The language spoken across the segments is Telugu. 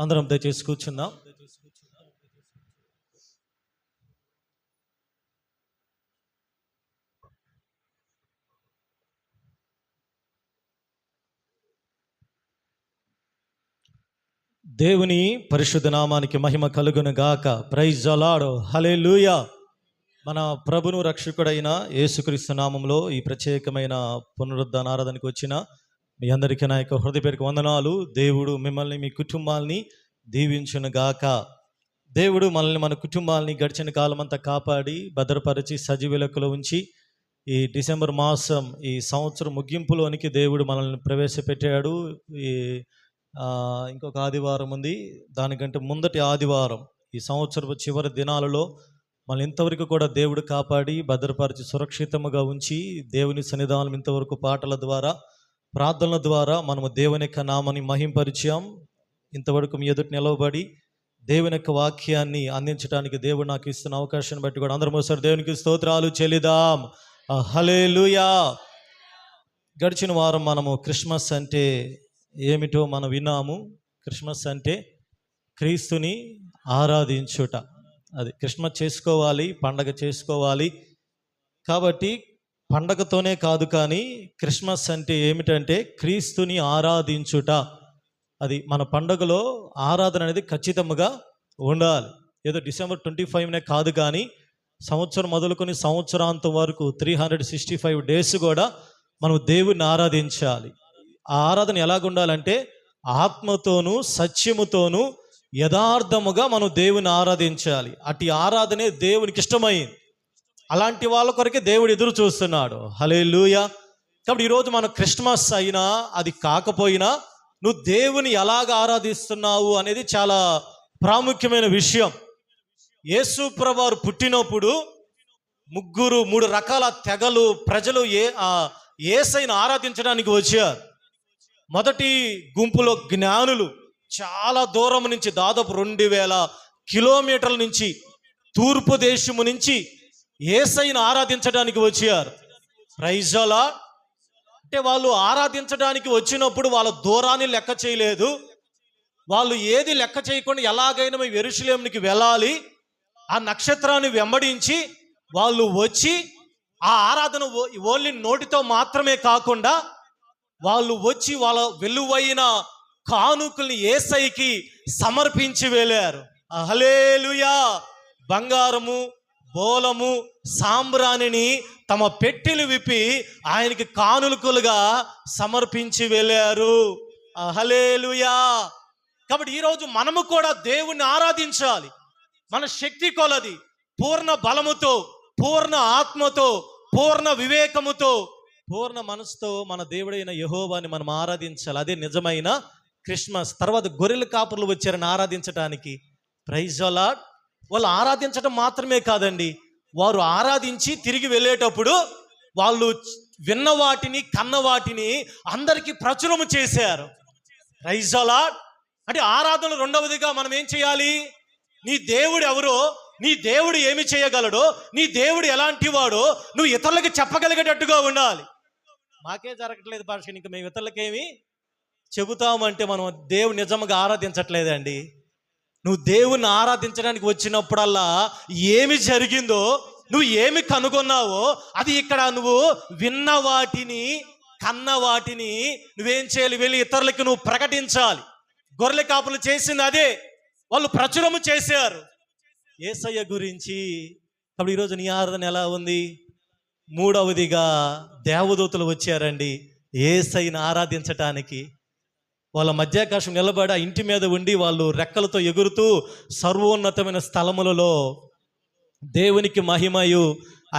అందరం దయచేసి కూర్చుందాం. దేవుని పరిశుద్ధ నామానికి మహిమ కలుగును గాక. Praise the lord. హల్లెలూయా. మన ప్రభును రక్షకుడైన యేసుక్రీస్తు నామంలో ఈ ప్రత్యేకమైన పునరుద్ధాన ఆరాధనకు వచ్చిన మీ అందరికీ నా యొక్క హృదయపూర్వక వందనాలు. దేవుడు మిమ్మల్ని మీ కుటుంబాలని దీవించును గాక. దేవుడు మనల్ని మన కుటుంబాలని గడిచిన కాలం అంతా కాపాడి భద్రపరిచి సజీవులకులో ఉంచి ఈ డిసెంబర్ మాసం ఈ సంవత్సరం ముగింపులోనికి దేవుడు మనల్ని ప్రవేశపెట్టాడు. ఈ ఇంకొక ఆదివారం ఉంది, దానికంటే ముందటి ఆదివారం ఈ సంవత్సరపు చివరి దినాలలో మనం ఇంతవరకు కూడా దేవుడు కాపాడి భద్రపరిచి సురక్షితముగా ఉంచి దేవుని సన్నిధానం ఇంతవరకు పాటల ద్వారా ప్రార్థనల ద్వారా మనము దేవుని యొక్క నామాన్ని మహింపరిచాం. ఇంతవరకు మీ ఎదుటి నిలవబడి దేవుని యొక్క వాక్యాన్ని అందించడానికి దేవుడు నాకు ఇస్తున్న అవకాశాన్ని బట్టి కూడా అందరం ఒకసారి దేవునికి స్తోత్రాలు చెల్లిదాం. హల్లెలూయా. గడిచిన వారం మనము క్రిస్మస్ అంటే ఏమిటో మనం విన్నాము. క్రిస్మస్ అంటే క్రీస్తుని ఆరాధించుట. అది క్రిస్మస్ చేసుకోవాలి, పండగ చేసుకోవాలి. కాబట్టి పండగతోనే కాదు, కానీ క్రిస్మస్ అంటే ఏమిటంటే క్రీస్తుని ఆరాధించుట. అది మన పండుగలో ఆరాధన అనేది ఖచ్చితంగా ఉండాలి. ఏదో డిసెంబర్ 25నే కాదు, కానీ సంవత్సరం మొదలుకొని సంవత్సరాంతం వరకు 365 డేస్ కూడా మనం దేవుణ్ణి ఆరాధించాలి. ఆ ఆరాధన ఎలాగుండాలంటే ఆత్మతోనూ సత్యముతోనూ యథార్థముగా మనం దేవుని ఆరాధించాలి. అట్టి ఆరాధనే దేవునికి ఇష్టమైంది. అలాంటి వాళ్ళ కొరకే దేవుడు ఎదురు చూస్తున్నాడు. హల్లెలూయా. కాబట్టి ఈరోజు మనం క్రిస్మస్ అయినా అది కాకపోయినా నువ్వు దేవుని ఎలాగ ఆరాధిస్తున్నావు అనేది చాలా ప్రాముఖ్యమైన విషయం. యేసు ప్రభువారు పుట్టినప్పుడు మూడు రకాల తెగలు ప్రజలు యేసయ్యను ఆరాధించడానికి వచ్చారు. మొదటి గుంపులో జ్ఞానులు చాలా దూరం నుంచి, దాదాపు 2000 కిలోమీటర్ల నుంచి, తూర్పు దేశము నుంచి యేసయ్యను ఆరాధించడానికి వచ్చారు. Praise the lord. అంటే వాళ్ళు ఆరాధించడానికి వచ్చినప్పుడు వాళ్ళ దూరాన్ని లెక్క చేయలేదు. వాళ్ళు ఏది లెక్క చేయకుండా ఎలాగైనా మేము యెరూషలేమునికి వెళ్ళాలి, ఆ నక్షత్రాన్ని వెంబడించి వాళ్ళు వచ్చి ఆ ఆరాధన ఓన్లీ నోటితో మాత్రమే కాకుండా వాళ్ళు వచ్చి వాళ్ళ విలువైన కానుకల్ని యేసయ్యకి సమర్పించి వెళ్ళారు. హల్లెలూయా. బంగారము, బోలము, సాంబ్రాణిని తమ పెట్టెలు విప్పి ఆయనకి కానుకలుగా సమర్పించి వెళ్ళారు. హల్లెలూయా. కాబట్టి ఈరోజు మనము కూడా దేవుణ్ణి ఆరాధించాలి. మన శక్తి కొలది పూర్ణ బలముతో, పూర్ణ ఆత్మతో, పూర్ణ వివేకముతో, పూర్ణ మనసుతో మన దేవుడైన యెహోవాని మనం ఆరాధించాలి. అదే నిజమైన క్రిస్మస్. తర్వాత గొర్రెల కాపురులు వచ్చారని ఆరాధించడానికి. Praise the lord. వాళ్ళు ఆరాధించడం మాత్రమే కాదండి, వారు ఆరాధించి తిరిగి వెళ్ళేటప్పుడు వాళ్ళు విన్న వాటిని, కన్న వాటిని అందరికీ ప్రచురము చేశారు. Praise the lord. అంటే ఆరాధనలో రెండవదిగా మనం ఏం చేయాలి? నీ దేవుడు ఎవరో, నీ దేవుడు ఏమి చేయగలడో, నీ దేవుడు ఎలాంటి వాడో నువ్వు ఇతరులకి చెప్పగలిగేటట్టుగా ఉండాలి. మాకే జరగట్లేదు భాష, ఇంకా మేము ఇతరులకేమి చెబుతామంటే మనం దేవుడు నిజంగా ఆరాధించట్లేదండి. నువ్వు దేవుణ్ణి ఆరాధించడానికి వచ్చినప్పుడల్లా ఏమి జరిగిందో, నువ్వు ఏమి కనుగొన్నావో అది ఇక్కడ నువ్వు విన్న వాటిని, కన్న వాటిని నువ్వేం చేయాలి? వెళ్ళి ఇతరులకి నువ్వు ప్రకటించాలి. గొర్రెల కాపులు చేసింది అదే. వాళ్ళు ప్రచురము చేశారు యేసయ్య గురించి. కాబట్టి ఈరోజు నీ ఆరాధన ఎలా ఉంది? మూడవదిగా దేవదూతలు వచ్చారండి యేసయ్యను ఆరాధించటానికి. వాళ్ళ మధ్యాకాశం నిలబడి ఆ ఇంటి మీద ఉండి వాళ్ళు రెక్కలతో ఎగురుతూ సర్వోన్నతమైన స్థలములలో దేవునికి మహిమయు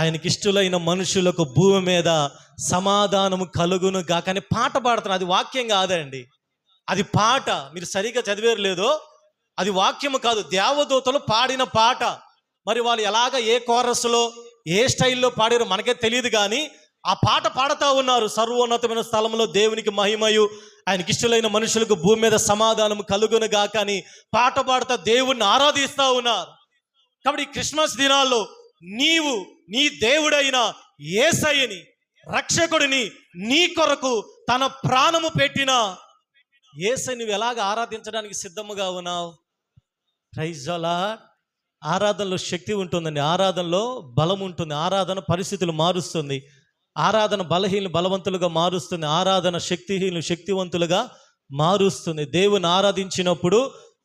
ఆయనకి ఇష్టలైన మనుషులకు భూమి మీద సమాధానము కలుగును గాక అని పాట పాడుతున్నారు. అది వాక్యం కాదండి, అది పాట. మీరు సరిగా చదివేరు లేదో, అది వాక్యము కాదు, దేవదూతలు పాడిన పాట. మరి వాళ్ళు ఎలాగ ఏ కోరస్లో ఏ స్టైల్లో పాడారో మనకే తెలియదు, కానీ ఆ పాట పాడుతూ ఉన్నారు. సర్వోన్నతమైన స్థలంలో దేవునికి మహిమయు ఆయనకి ఇష్టలైన మనుషులకు భూమి మీద సమాధానం కలుగును గాక అని పాట పాడుతూ దేవుణ్ణి ఆరాధిస్తూ ఉన్నారు. కాబట్టి క్రిస్మస్ దినాల్లో నీవు నీ దేవుడైన యేసయ్యని, రక్షకుడిని, నీ కొరకు తన ప్రాణము పెట్టిన యేసుని నువ్వు ఎలాగ ఆరాధించడానికి సిద్ధముగా ఉన్నావు? Praise the lord. ఆరాధనలో శక్తి ఉంటుందండి, ఆరాధనలో బలం ఉంటుంది, ఆరాధన పరిస్థితులు మారుస్తుంది, ఆరాధన బలహీనలు బలవంతులుగా మారుస్తుంది, ఆరాధన శక్తిహీనులు శక్తివంతులుగా మారుస్తుంది. దేవుని ఆరాధించినప్పుడు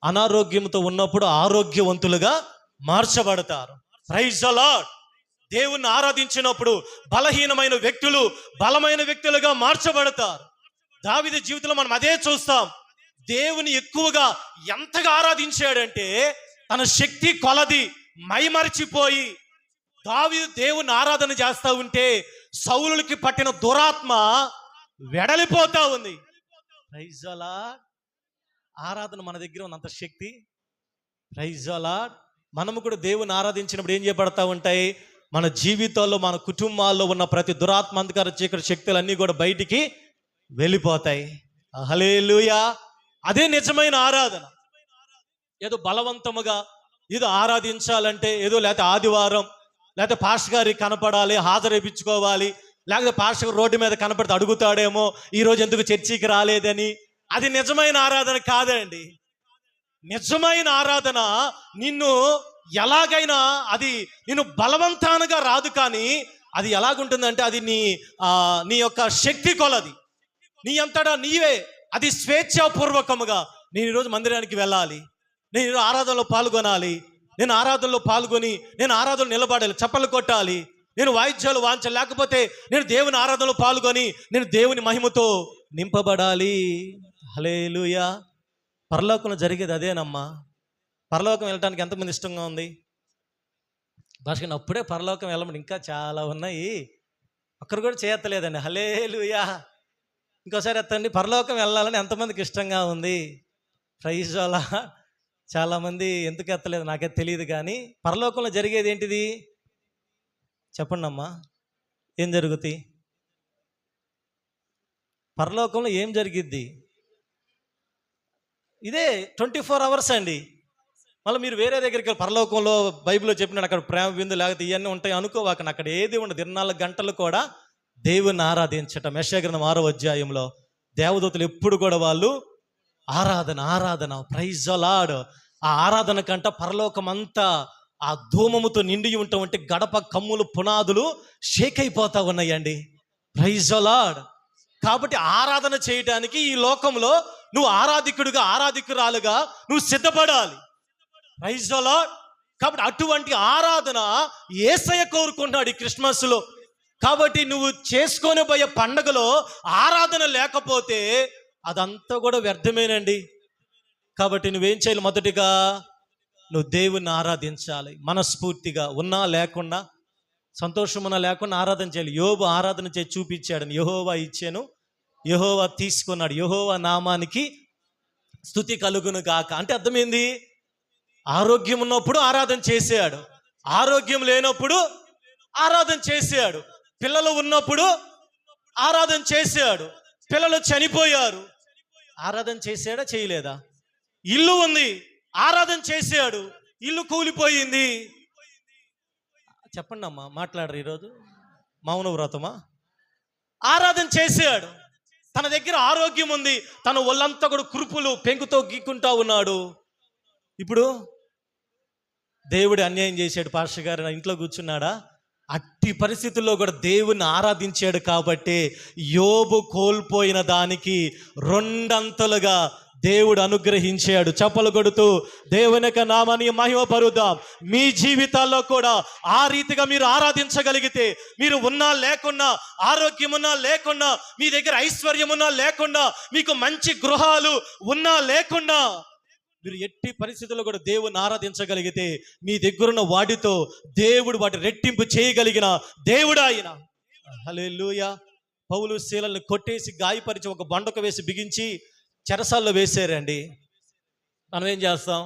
అనారోగ్యంతో ఉన్నప్పుడు ఆరోగ్యవంతులుగా మార్చబడతారు. Praise the lord. దేవుణ్ణి ఆరాధించినప్పుడు బలహీనమైన వ్యక్తులు బలమైన వ్యక్తులుగా మార్చబడతారు. దావీదు జీవితంలో మనం అదే చూస్తాం. దేవుని ఎక్కువగా ఎంతగా ఆరాధించాడంటే తన శక్తి కొలది మైమరిచిపోయి దావీదు దేవుని ఆరాధన చేస్తూ ఉంటే సౌలుకి పట్టిన దురాత్మ వెడలిపోతా ఉంది. Praise the lord. ఆరాధన మన దగ్గర ఉన్నంత శక్తి. Praise the lord. మనము కూడా దేవుని ఆరాధించినప్పుడు ఏం చేయబడతా ఉంటాయి? మన జీవితాల్లో మన కుటుంబాల్లో ఉన్న ప్రతి దురాత్మ అంధకార చీకటి శక్తులన్నీ కూడా బయటికి వెళ్ళిపోతాయి. హల్లెలూయా. అదే నిజమైన ఆరాధన. ఏదో బలవంతముగా ఏదో ఆరాధించాలంటే ఏదో లేకపోతే ఆదివారం లేకపోతే పాస్టర్ గారికి కనపడాలి, హాజరేపించుకోవాలి, లేకపోతే పాస్టర్ రోడ్డు మీద కనపడితే అడుగుతాడేమో ఈరోజు ఎందుకు చర్చికి రాలేదని. అది నిజమైన ఆరాధన కాదండి. నిజమైన ఆరాధన నిన్ను ఎలాగైనా అది నిన్ను బలవంతానుగా రాదు, కానీ అది ఎలాగుంటుందంటే అది నీ యొక్క శక్తి కొలది, నీ అంతటా నీవే అది స్వేచ్ఛాపూర్వకముగా నేను ఈరోజు మందిరానికి వెళ్ళాలి, నేను ఈరోజు ఆరాధనలో పాల్గొనాలి, నేను ఆరాధనలో పాల్గొని నేను ఆరాధనలో నిలబడాలి, చప్పలు కొట్టాలి, నేను వాయిద్యాలు వాంచాలి, లేకపోతే నేను దేవుని ఆరాధనలో పాల్గొని నేను దేవుని మహిమతో నింపబడాలి. హల్లెలూయా. పరలోకంలో జరిగేది అదేనమ్మా. పరలోకం వెళ్ళటానికి ఎంతమంది ఇష్టంగా ఉంది? భాషగా అప్పుడే పరలోకం వెళ్ళమని ఇంకా చాలా ఉన్నాయి, ఒక్కరు కూడా చేయత్తలేదండి. హల్లెలూయా. ఇంకోసారి ఎత్తండి. పరలోకం వెళ్ళాలని ఎంతమందికి ఇష్టంగా ఉంది? Praise the lord. చాలామంది ఎందుకు ఎత్తలేదు నాకైతే తెలియదు, కానీ పరలోకంలో జరిగేది ఏంటిది చెప్పండి అమ్మా. ఏం జరుగుతాయి పరలోకంలో? ఏం జరిగిద్ది? ఇదే 24 hours అండి. మళ్ళీ మీరు వేరే దగ్గరికి పరలోకంలో బైబిల్లో చెప్పినాడు అక్కడ ప్రేమ విందు లేకపోతే ఇవన్నీ ఉంటాయి అనుకోవాక. అక్కడ ఏది ఉండదు. 24 గంటలు కూడా దేవుని ఆరాధించటం. యెషయా గ్రంథం 6వ అధ్యాయంలో దేవదూతలు ఎప్పుడు కూడా వాళ్ళు ఆరాధన ఆరాధన. Praise the lord. ఆ ఆరాధన కంట పరలోకం అంతా ఆ ధూమముతో నిండి ఉంటామంటే గడప కమ్ములు పునాదులు షేక్ అయిపోతా ఉన్నాయండి. Praise the lord. కాబట్టి ఆరాధన చేయడానికి ఈ లోకంలో నువ్వు ఆరాధికుడిగా ఆరాధికురాలుగా నువ్వు సిద్ధపడాలి. Praise the lord. కాబట్టి అటువంటి ఆరాధన యేసయ్య కోరుకుంటున్నాడు ఈ క్రిస్మస్లో. కాబట్టి నువ్వు చేసుకొని పోయే పండగలో ఆరాధన లేకపోతే అదంతా కూడా వ్యర్థమేనండి. కాబట్టి నువ్వేం చేయాలి? మొదటిగా నువ్వు దేవుణ్ణి ఆరాధించాలి మనస్ఫూర్తిగా. ఉన్నా లేకుండా, సంతోషమున్నా లేకుండా ఆరాధన చేయాలి. యోబు ఆరాధన చేసి చూపించాడని. యెహోవా ఇచ్చాను, యెహోవా తీసుకున్నాడు, యెహోవా నామానికి స్తుతి కలుగును గాక. అంటే అర్థమైంది? ఆరోగ్యం ఉన్నప్పుడు ఆరాధన చేసాడు, ఆరోగ్యం లేనప్పుడు ఆరాధన చేసాడు, పిల్లలు ఉన్నప్పుడు ఆరాధన చేశాడు, పిల్లలు చనిపోయారు, ఆరాధన చేశాడా చేయలేదా? ఇల్లు ఉంది, ఆరాధన చేశాడు, ఇల్లు కూలిపోయింది. చెప్పండి అమ్మా, మాట్లాడరు ఈరోజు. మౌన వ్రతమా? ఆరాధన చేశాడు, తన దగ్గర ఆరోగ్యం ఉంది, తన ఒళ్ళంతా కూడా కురుపులు పెంకుతో గీక్కుంటా ఉన్నాడు. ఇప్పుడు దేవుడు అన్యాయం చేశాడు, పాస్టర్ గారు నా ఇంట్లో కూర్చున్నాడా? అట్టి పరిస్థితుల్లో కూడా దేవుని ఆరాధించాడు కాబట్టి యోబు కోల్పోయిన దానికి 2 అంతలుగా దేవుడు అనుగ్రహించాడు. చప్పలు కొడుతూ దేవుని యొక్క నామాన్ని మహిమపరుద్దాం. మీ జీవితాల్లో కూడా ఆ రీతిగా మీరు ఆరాధించగలిగితే, మీరు ఉన్నా లేకున్నా, ఆరోగ్యమున్నా లేకున్నా, మీ దగ్గర ఐశ్వర్యమున్నా లేకుండా, మీకు మంచి గృహాలు ఉన్నా లేకుండా, మీరు ఎట్టి పరిస్థితుల్లో కూడా దేవుని ఆరాధించగలిగితే మీ దగ్గరున్న వాటితో దేవుడు వాటి రెట్టింపు చేయగలిగిన దేవుడు ఆయన. హల్లెలూయా. పౌలు శీలల్ని కొట్టేసి గాయపరిచి ఒక బండకు వేసి బిగించి చెరసాల్లో వేసారండి. మనం ఏం చేస్తాం?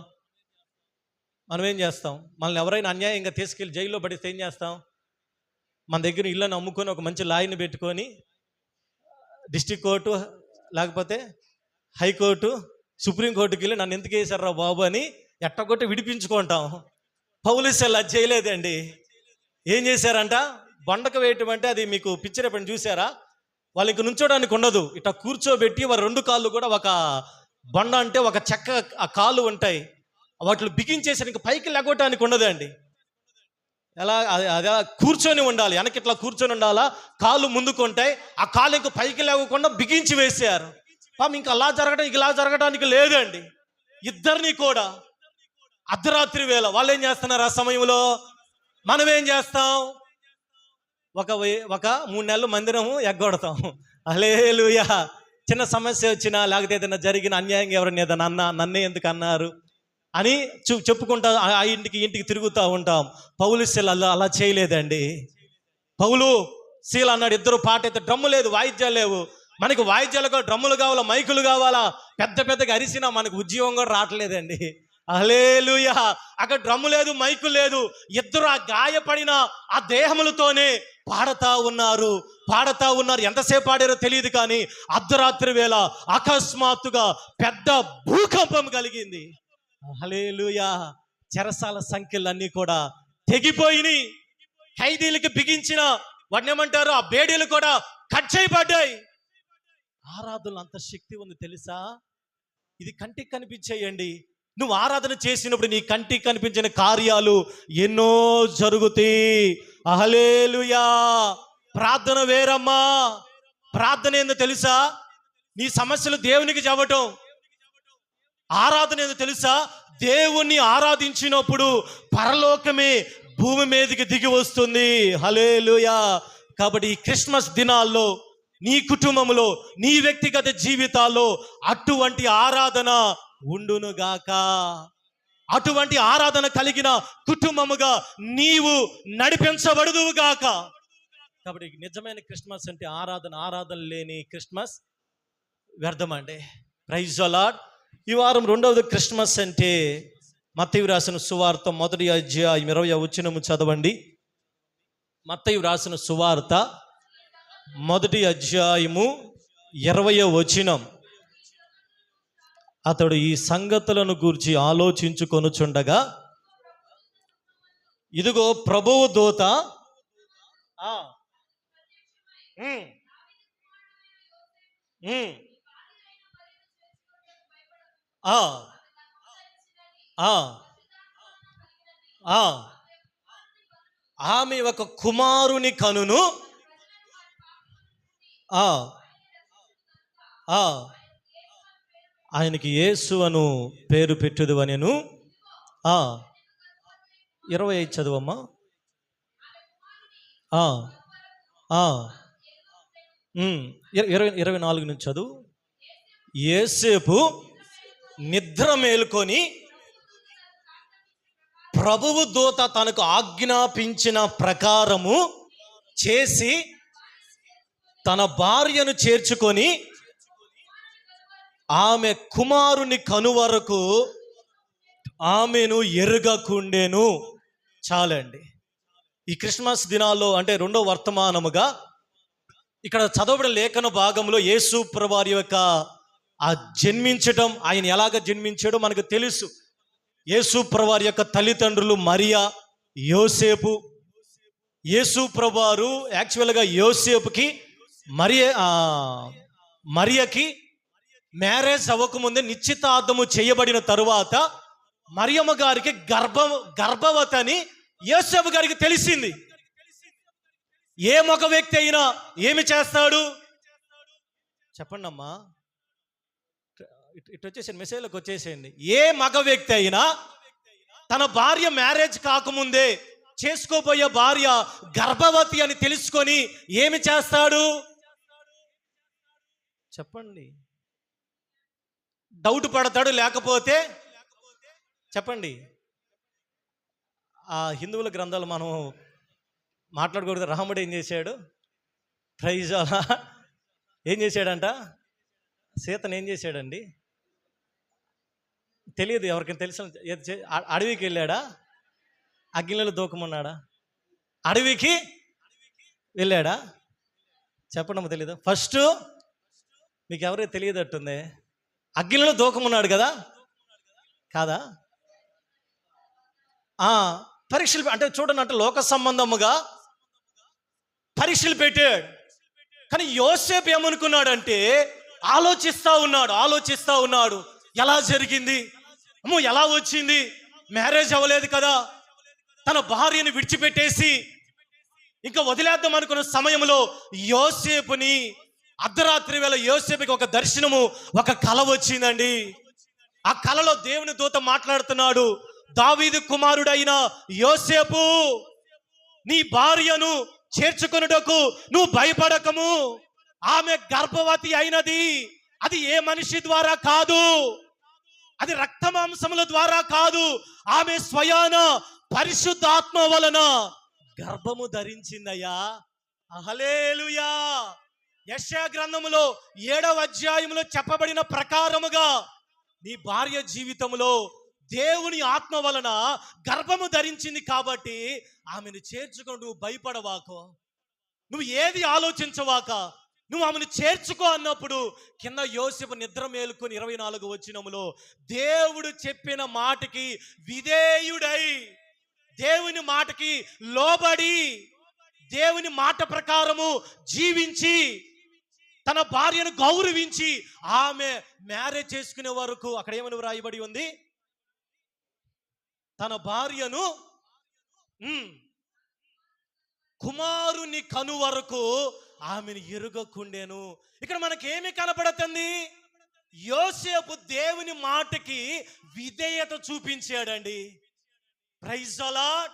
మనల్ని ఎవరైనా అన్యాయంగా తీసుకెళ్ళి జైల్లో పడితే ఏం చేస్తాం? మన దగ్గర ఇళ్ళని అమ్ముకొని ఒక మంచి లాయర్ని పెట్టుకొని డిస్ట్రిక్ట్ కోర్టు లేకపోతే హైకోర్టు సుప్రీంకోర్టుకి వెళ్ళి నన్ను ఎందుకు వేశారా బాబు అని ఎట్టగొట్టి విడిపించుకుంటాం. పౌలు శీల అది చేయలేదండి. ఏం చేశారంట? బండకు వేయటం అంటే అది మీకు పిక్చర్ ఎప్పుడు చూసారా? వాళ్ళకి నుంచోడానికి ఉండదు, ఇట్లా కూర్చోబెట్టి వారి 2 కాళ్ళు కూడా ఒక బొండ అంటే ఒక చెక్క ఆ కాళ్ళు ఉంటాయి, వాటిని బిగించేసి ఇంక పైకి లెగవటానికి ఉండదండి. ఎలా అదే కూర్చొని ఉండాలి, వెనక ఇట్లా కూర్చొని ఉండాలా, కాళ్ళు ముందుకు ఉంటాయి, ఆ కాళ్ళు ఇంక పైకి లేవకుండా బిగించి వేసారు. పాపం ఇంకా అలా జరగడం ఇలా జరగడానికి లేదండి. ఇద్దరిని కూడా అర్ధరాత్రి వేళ వాళ్ళు ఏం చేస్తున్నారు? ఆ సమయంలో మనం ఏం చేస్తాం? ఒక 3 నెలలు మందిరం ఎగ్గొడతాం. హల్లెలూయా. చిన్న సమస్య వచ్చినా లేకపోతే ఏదైనా జరిగిన అన్యాయంగా ఎవరైనా ఏదైనా నన్నే ఎందుకు అన్నారు అని చెప్పుకుంటా ఆ ఇంటికి తిరుగుతూ ఉంటాం. పౌలు శీల అలా చేయలేదండి. పౌలు శీల అన్నాడు, ఇద్దరు పాట అయితే డ్రమ్ము లేదు, వాయిద్యాలు లేవు, మనకి వాయిద్యాలు కూడా డ్రమ్ములు కావాలా, మైకులు కావాలా, పెద్దగా అరిసినా మనకు ఉద్యోగం కూడా రావట్లేదండి. హల్లెలూయా. అక్కడ డ్రమ్ము లేదు, మైకు లేదు, ఇద్దరు ఆ గాయపడిన ఆ దేహములతోనే పాడుతా ఉన్నారు. ఎంతసేపు పాడారో తెలియదు, కానీ అర్ధరాత్రి వేళ అకస్మాత్తుగా పెద్ద భూకంపం కలిగింది. హల్లెలూయా. చెరసాల సంఖ్యలన్నీ కూడా తెగిపోయినాయి. ఖైదీలకి బిగించిన వాటిని ఏమంటారు, ఆ బేడీలు కూడా కట్ చేయబడ్డాయి. ఆరాధనలో అంత శక్తి ఉంది తెలుసా? ఇది కంటికి కనిపించేయండి. నువ్వు ఆరాధన చేసినప్పుడు నీ కంటికి కనిపించిన కార్యాలు ఎన్నో జరుగుతాయి. హల్లెలూయా. ప్రార్థన వేరమ్మా. ప్రార్థన ఏందో తెలుసా? నీ సమస్యలు దేవునికి చెప్పటం. ఆరాధన ఏందో తెలుసా? దేవుణ్ణి ఆరాధించినప్పుడు పరలోకమే భూమి మీదకి దిగి వస్తుంది. హల్లెలూయా. కాబట్టి ఈ క్రిస్మస్ దినాల్లో నీ కుటుంబంలో, నీ వ్యక్తిగత జీవితాల్లో అటువంటి ఆరాధన ఉండునుగాక. అటువంటి ఆరాధన కలిగిన కుటుంబముగా నీవు నడిపించబడుదువుగాక. కాబట్టి నిజమైన క్రిస్మస్ అంటే ఆరాధన లేని క్రిస్మస్ వ్యర్థమండి. Praise the lord. ఈ వారం రెండవది క్రిస్మస్ అంటే మత్తయి రాసిన సువార్త 1వ అధ్యాయం 20వ వచనము చదవండి. మత్తయి రాసిన సువార్త 1వ అధ్యాయము 20వ వచనం. అతడు ఈ సంగతులను గూర్చి ఆలోచించుకొనుచుండగా ఇదిగో ప్రభువు దూత ఆమె ఒక కుమారుని కనును, ఆయనకి యేసు అను పేరు పెట్టుదు అనెను. 25 చదువమ్మా. 24 నుంచి చదువు. యేసేపు నిద్ర మేలుకొని ప్రభువు దూత తనకు ఆజ్ఞాపించిన ప్రకారము చేసి తన భార్యను చేర్చుకొని ఆమె కుమారుని కనువరకు ఆమెను ఎరుగకుండెను. చాలండి. ఈ క్రిస్మస్ దినాల్లో అంటే రెండో వర్తమానముగా ఇక్కడ చదవబడిన లేఖన భాగంలో యేసు ప్రభువారి యొక్క ఆ జన్మించటం, ఆయన ఎలాగ జన్మించాడో మనకు తెలుసు. యేసు ప్రభువారి యొక్క తల్లిదండ్రులు మరియా, యోసేపు. యేసు ప్రభువారు యాక్చువల్గా యోసేపుకి మరియకి మ్యారేజ్ అవ్వకముందే నిశ్చితార్థము చేయబడిన తరువాత మరియమ్మ గారికి గర్భవతి అని యోసేపు గారికి తెలిసింది. ఏ మగ వ్యక్తి అయినా ఏమి చేస్తాడు చెప్పండి అమ్మా, ఇటు వచ్చేసేయండి, మెసేజ్లోకి వచ్చేసేయండి. ఏ మగ వ్యక్తి అయినా తన భార్య మ్యారేజ్ కాకముందే చేసుకోబోయే భార్య గర్భవతి అని తెలుసుకొని ఏమి చేస్తాడు చెప్పండి? డౌట్ పడతాడు. లేకపోతే చెప్పండి, ఆ హిందువుల గ్రంథాలు మనం మాట్లాడకూడదు. రాముడు ఏం చేశాడు? ప్రైజ్ ఏం చేశాడంట? సీతను ఏం చేశాడండి? తెలియదు. ఎవరికైనా తెలుసు? అడవికి వెళ్ళాడా? అగ్నిలో దూకమన్నాడా? అడవికి వెళ్ళాడా? చెప్పడం తెలీదు. ఫస్ట్ మీకు ఎవరికి తెలియదట్టుంది. అగ్నిలో దూకమన్నాడు కదా, కాదా? పరీక్షలు అంటే చూడండి, అంటే లోక సంబంధముగా పరీక్షలు పెట్టాడు. కానీ యోసేపు ఏమనుకున్నాడంటే ఆలోచిస్తా ఉన్నాడు. ఎలా జరిగింది, అమ్మో ఎలా వచ్చింది, మ్యారేజ్ అవ్వలేదు కదా, తన భార్యని విడిచిపెట్టేసి ఇంకా వదిలేద్దాం అనుకున్న సమయంలో యోసేపుని అర్ధరాత్రి వేళ యోసేపుకి ఒక దర్శనము, ఒక కల వచ్చిందండి. ఆ కలలో దేవుని దూత మాట్లాడుతున్నాడు, దావీదు కుమారుడైన యోసేపు, నీ భార్యను చేర్చుకొనుటకు నువ్వు భయపడకము. ఆమె గర్భవతి అయినది, అది ఏ మనిషి ద్వారా కాదు, అది రక్త మాంసముల ద్వారా కాదు, ఆమె స్వయాన పరిశుద్ధాత్మ వలన గర్భము ధరించిందయ్యా. హల్లెలూయా. యెషయా గ్రంథములో 7వ అధ్యాయములో చెప్పబడిన ప్రకారముగా నీ భార్య జీవితంలో దేవుని ఆత్మ వలన గర్భము ధరించింది కాబట్టి ఆమెను చేర్చుకో. నువ్వు భయపడవాకో, నువ్వు ఏది ఆలోచించవాక, నువ్వు ఆమెను చేర్చుకో అన్నప్పుడు కింద యోసేపు నిద్ర మేలుకొని 24వ వచనములో దేవుడు చెప్పిన మాటకి విధేయుడై, దేవుని మాటకి లోబడి, దేవుని మాట ప్రకారము జీవించి, తన భార్యను గౌరవించి ఆమె మ్యారేజ్ చేసుకునే వరకు అక్కడ ఏమని వ్రాయబడి ఉంది, తన భార్యను కుమారుని కను వరకు ఆమెను ఎరుగకుండేను. ఇక్కడ మనకేమి కనపడుతుంది, యోసేపు దేవుని మాటకి విధేయత చూపించాడండి. Praise the lord.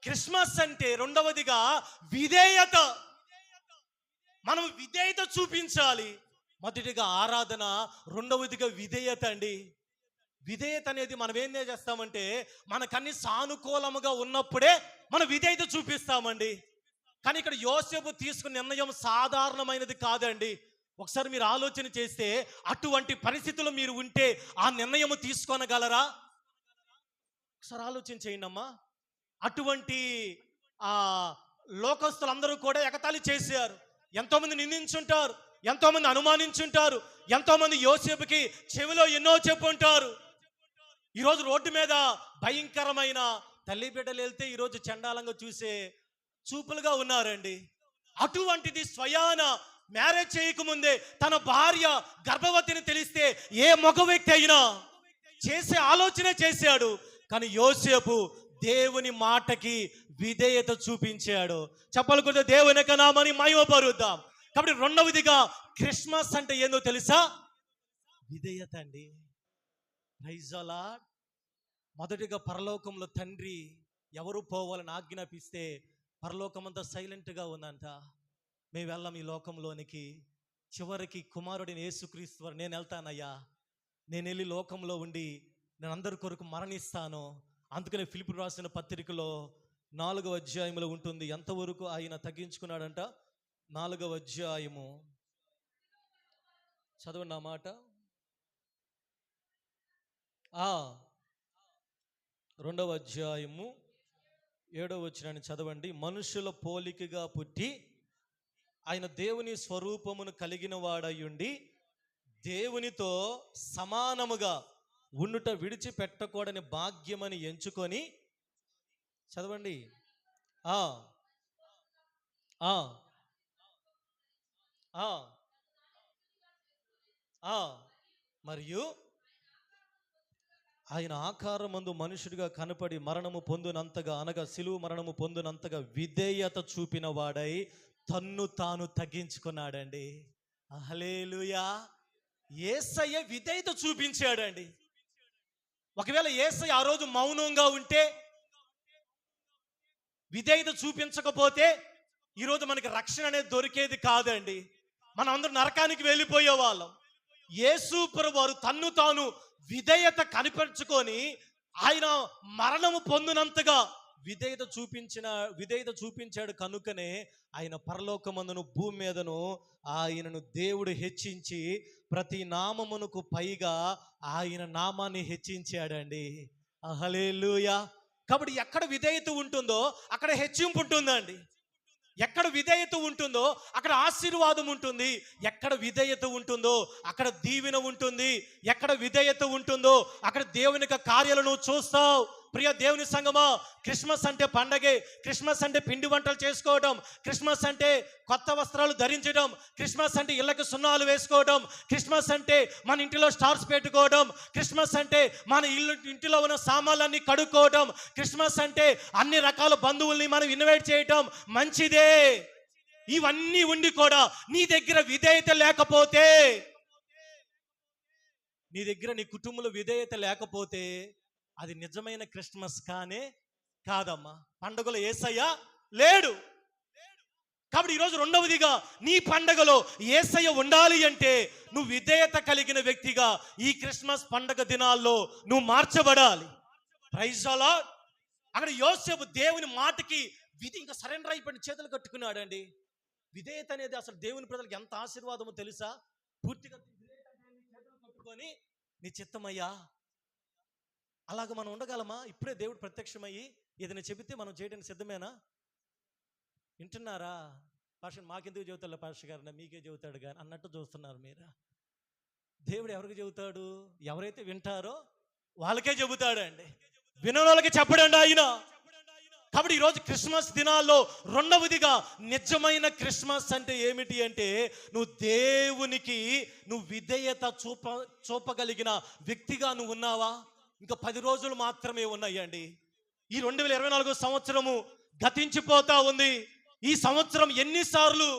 క్రిస్మస్ అంటే రెండవదిగా విధేయత. మనం విధేయత చూపించాలి. మొదటిగా ఆరాధన, రెండవదిగా విధేయత అండి. విధేయత అనేది మనం ఏం చేస్తామంటే మనకన్నీ సానుకూలముగా ఉన్నప్పుడే మనం విధేయత చూపిస్తామండి. కానీ ఇక్కడ యోసేపు తీసుకున్న నిర్ణయం సాధారణమైనది కాదండి. ఒకసారి మీరు ఆలోచన చేస్తే అటువంటి పరిస్థితుల్లో మీరు ఉంటే ఆ నిర్ణయం తీసుకోనగలరా? ఒకసారి ఆలోచన చేయండి అమ్మా. అటువంటి లోకస్తులందరూ కూడా ఎగతాళి చేశారు. ఎంతోమంది నిందించుంటారు, ఎంతోమంది అనుమానించుంటారు, ఎంతోమంది యోసేపుకి చెవిలో ఎన్నో చెప్పుంటారు. ఈరోజు రోడ్డు మీద భయంకరమైన తల్లి బిడ్డలు వెళ్తే ఈరోజు చండాలంగా చూసే చూపులుగా ఉన్నారండి. అటువంటిది స్వయాన మ్యారేజ్ చేయకముందే తన భార్య గర్భవతిని తెలిస్తే ఏ మగ వ్యక్తి అయినా చేసే ఆలోచన చేశాడు. కానీ యోసేపు దేవుని మాటకి విధేయత చూపించాడు. చెప్పాలి కూడా దేవుని యొక్క నామాన్ని మహిమపరుద్దాం. కాబట్టి రెండవదిగా క్రిస్మస్ అంటే ఏందో తెలుసా? విధేయత అండి. Praise the lord. మొదటిగా పరలోకంలో తండ్రి ఎవరు పోవాలని ఆజ్ఞాపిస్తే పరలోకమంతా సైలెంట్గా ఉందంట. మేము వెళ్ళాం ఈ లోకంలోనికి. చివరికి కుమారుడిని యేసుక్రీస్తు వారు, నేను వెళ్తానయ్యా, నేను వెళ్ళి లోకంలో ఉండి నేను అందరి కొరకు మరణిస్తాను. అందుకనే ఫిలిప్పీయులకు రాసిన పత్రికలో 4వ అధ్యాయంలో ఉంటుంది. ఎంతవరకు ఆయన తగ్గించుకున్నాడంట? 4వ అధ్యాయము చదవండి ఆ మాట. 2వ అధ్యాయము 7వ వచనాన్ని చదవండి. మనుషుల పోలికగా పుట్టి ఆయన దేవుని స్వరూపమును కలిగిన వాడయుండి దేవునితో సమానముగా ఉండుట విడిచిపెట్టకూడని భాగ్యమని ఎంచుకొని, చదవండి, మరియు ఆయన ఆకారమందు మనుషుడిగా కనపడి మరణము పొందునంతగా, అనగా సిలువ మరణము పొందునంతగా విధేయత చూపిన వాడై తన్ను తాను తగ్గించుకున్నాడండి. హల్లెలూయా. యేసయ్య విధేయత చూపించాడండి. ఒకవేళ యేసయ్య ఆ రోజు మౌనంగా ఉంటే, విధేయత చూపించకపోతే ఈరోజు మనకి రక్షణ అనేది దొరికేది కాదండి. మనం అందరూ నరకానికి వెళ్ళిపోయే వాళ్ళం. యేసు ప్రభువు వారు తన్ను తాను విధేయత కనిపించుకొని ఆయన మరణము పొందినంతగా విధేయత చూపించాడు. కనుకనే ఆయన పరలోకమందును భూమి మీదను ఆయనను దేవుడు హెచ్చించి ప్రతి నామమునకు పైగా ఆయన నామాన్ని హెచ్చించాడండి. హల్లెలూయా. కాబట్టి ఎక్కడ విధేయత ఉంటుందో అక్కడ హెచ్చింపు ఉంటుందండి. ఎక్కడ విధేయత ఉంటుందో అక్కడ ఆశీర్వాదం ఉంటుంది. ఎక్కడ విధేయత ఉంటుందో అక్కడ దీవెన ఉంటుంది. ఎక్కడ విధేయత ఉంటుందో అక్కడ దేవుని యొక్క కార్యాలను చూస్తావు. ప్రియ దేవుని సంగమా, క్రిస్మస్ అంటే పండగే. క్రిస్మస్ అంటే పిండి వంటలు చేసుకోవడం. క్రిస్మస్ అంటే కొత్త వస్త్రాలు ధరించడం. క్రిస్మస్ అంటే ఇళ్ళకి సున్నాలు వేసుకోవడం. క్రిస్మస్ అంటే మన ఇంటిలో స్టార్స్ పెట్టుకోవడం. క్రిస్మస్ అంటే మన ఇంటిలో ఉన్న సామాన్లన్నీ కడుక్కోవడం. క్రిస్మస్ అంటే అన్ని రకాల బంధువుల్ని మనం ఇన్వైట్ చేయటం మంచిదే. ఇవన్నీ ఉండి కూడా నీ దగ్గర విధేయత లేకపోతే, నీ దగ్గర నీ కుటుంబంలో విధేయత లేకపోతే అది నిజమైన క్రిస్మస్ కాదమ్మా. పండుగలో యేసయ్య లేడు. కాబట్టి ఈరోజు రెండవదిగా నీ పండగలో యేసయ్య ఉండాలి అంటే నువ్వు విధేయత కలిగిన వ్యక్తిగా ఈ క్రిస్మస్ పండగ దినాల్లో నువ్వు మార్చబడాలి. Praise the lord. అక్కడ యోసేపు దేవుని మాటకి ఇంకా సరెండర్ అయిపోయిన చేతులు కట్టుకున్నాడు అండి. విధేయత అనేది అసలు దేవుని ప్రజలకు ఎంత ఆశీర్వాదమో తెలుసా? పూర్తిగా చేతులు కట్టుకొని నీ చిత్తమయ్యా. అలాగ మనం ఉండగలమా? ఇప్పుడే దేవుడు ప్రత్యక్షమయ్యి ఏదైనా చెబితే మనం చేయడానికి సిద్ధమేనా? వింటున్నారా? పాస్టర్ మాకెందుకు చెబుతాడు పాస్టర్ గారు, మీకే చెబుతాడు కానీ అన్నట్టు చూస్తున్నారు మీరా. దేవుడు ఎవరికి చెబుతాడు? ఎవరైతే వింటారో వాళ్ళకే చెబుతాడండి, వినని వాళ్ళకి చెప్పడండి ఆయన. కాబట్టి ఈరోజు క్రిస్మస్ దినాల్లో రెండవదిగా నిజమైన క్రిస్మస్ అంటే ఏమిటి అంటే నువ్వు దేవునికి నువ్వు విధేయత చూపగలిగిన వ్యక్తిగా నువ్వు ఉన్నావా? ఇంకా 10 రోజులు మాత్రమే ఉన్నాయండి. ఈ 2024 సంవత్సరము గతించిపోతా ఉంది. ఈ సంవత్సరం ఎన్నిసార్లు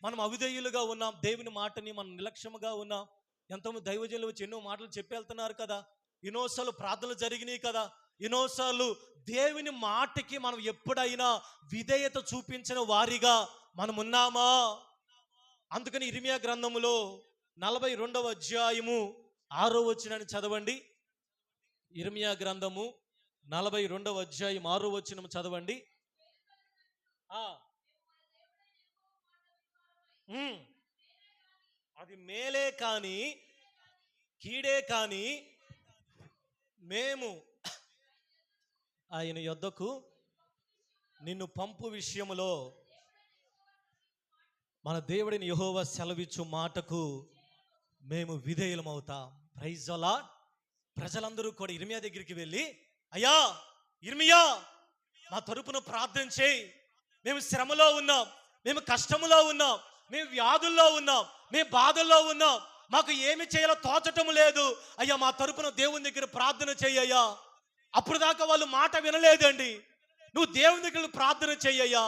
మనం అవిధేయులుగా ఉన్నాం, దేవుని మాటని మనం నిర్లక్ష్యముగా ఉన్నాం. ఎంతోమంది దైవజనులు వచ్చి ఎన్నో మాటలు చెప్పి వెళ్తున్నారు కదా, ఎన్నోసార్లు ప్రార్థనలు జరిగినాయి కదా, ఎన్నోసార్లు దేవుని మాటకి మనం ఎప్పుడైనా విధేయత చూపించిన వారిగా మనం ఉన్నామా? అందుకని ఇర్మియా గ్రంథములో 42వ అధ్యాయము 6వ వచనాన్ని చదవండి. ఇర్మియా గ్రంథము 42వ అధ్యాయం 6వ వచనం చదవండి. అది మేలే కాని కీడే కాని మేము ఆయన యొద్దకు నిన్ను పంపు విషయములో మన దేవుడిని యెహోవా సెలవిచ్చు మాటకు మేము విధేయులమవుతాం. Praise the lord. ప్రజలందరూ కూడా ఇర్మియా దగ్గరికి వెళ్ళి, అయ్యా ఇర్మియా, మా తరపున ప్రార్థన చేయి, మేము శ్రమలో ఉన్నాం, మేము కష్టములో ఉన్నాం, మేము వ్యాధుల్లో ఉన్నాం, మేము బాధల్లో ఉన్నాం, మాకు ఏమి చేయాలో తోచటం లేదు, అయ్యా మా తరపున దేవుని దగ్గర ప్రార్థన చెయ్యయ్యా. అప్పుడు దాకా వాళ్ళు మాట వినలేదండి. నువ్వు దేవుని దగ్గర ప్రార్థన చెయ్యయ్యా.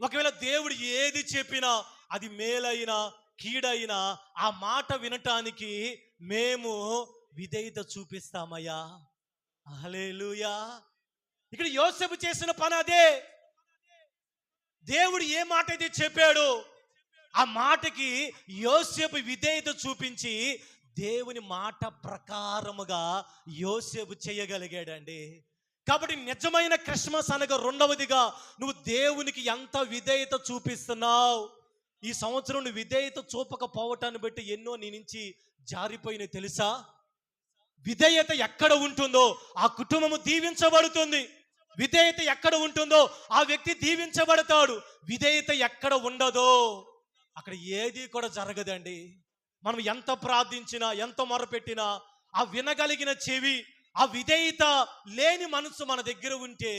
ఒకవేళ దేవుడు ఏది చెప్పినా అది మేలైనా కీడైనా ఆ మాట వినటానికి మేము విధేయత చూపిస్తామయ్యా. హల్లెలూయా. ఇక్కడ యోసేపు చేసిన పని అదే. దేవుడు ఏ మాట అయితే చెప్పాడో ఆ మాటకి యోసేపు విధేయత చూపించి దేవుని మాట ప్రకారముగా యోసేపు చేయగలిగాడండి. కాబట్టి నిజమైన క్రిస్మస్ అనగా రెండవదిగా నువ్వు దేవునికి ఎంత విధేయత చూపిస్తున్నావు. ఈ సంవత్సరం నువ్వు విధేయత చూపకపోవటాన్ని బట్టి ఎన్నో నీ నుంచి జారిపోయినాయి తెలుసా? విధేయత ఎక్కడ ఉంటుందో ఆ కుటుంబము దీవించబడుతుంది. విధేయత ఎక్కడ ఉంటుందో ఆ వ్యక్తి దీవించబడతాడు. విధేయత ఎక్కడ ఉండదో అక్కడ ఏది కూడా జరగదండి. మనం ఎంత ప్రార్థించినా ఎంత మొరపెట్టినా ఆ వినగలిగిన చెవి, ఆ విధేయత లేని మనసు మన దగ్గర ఉంటే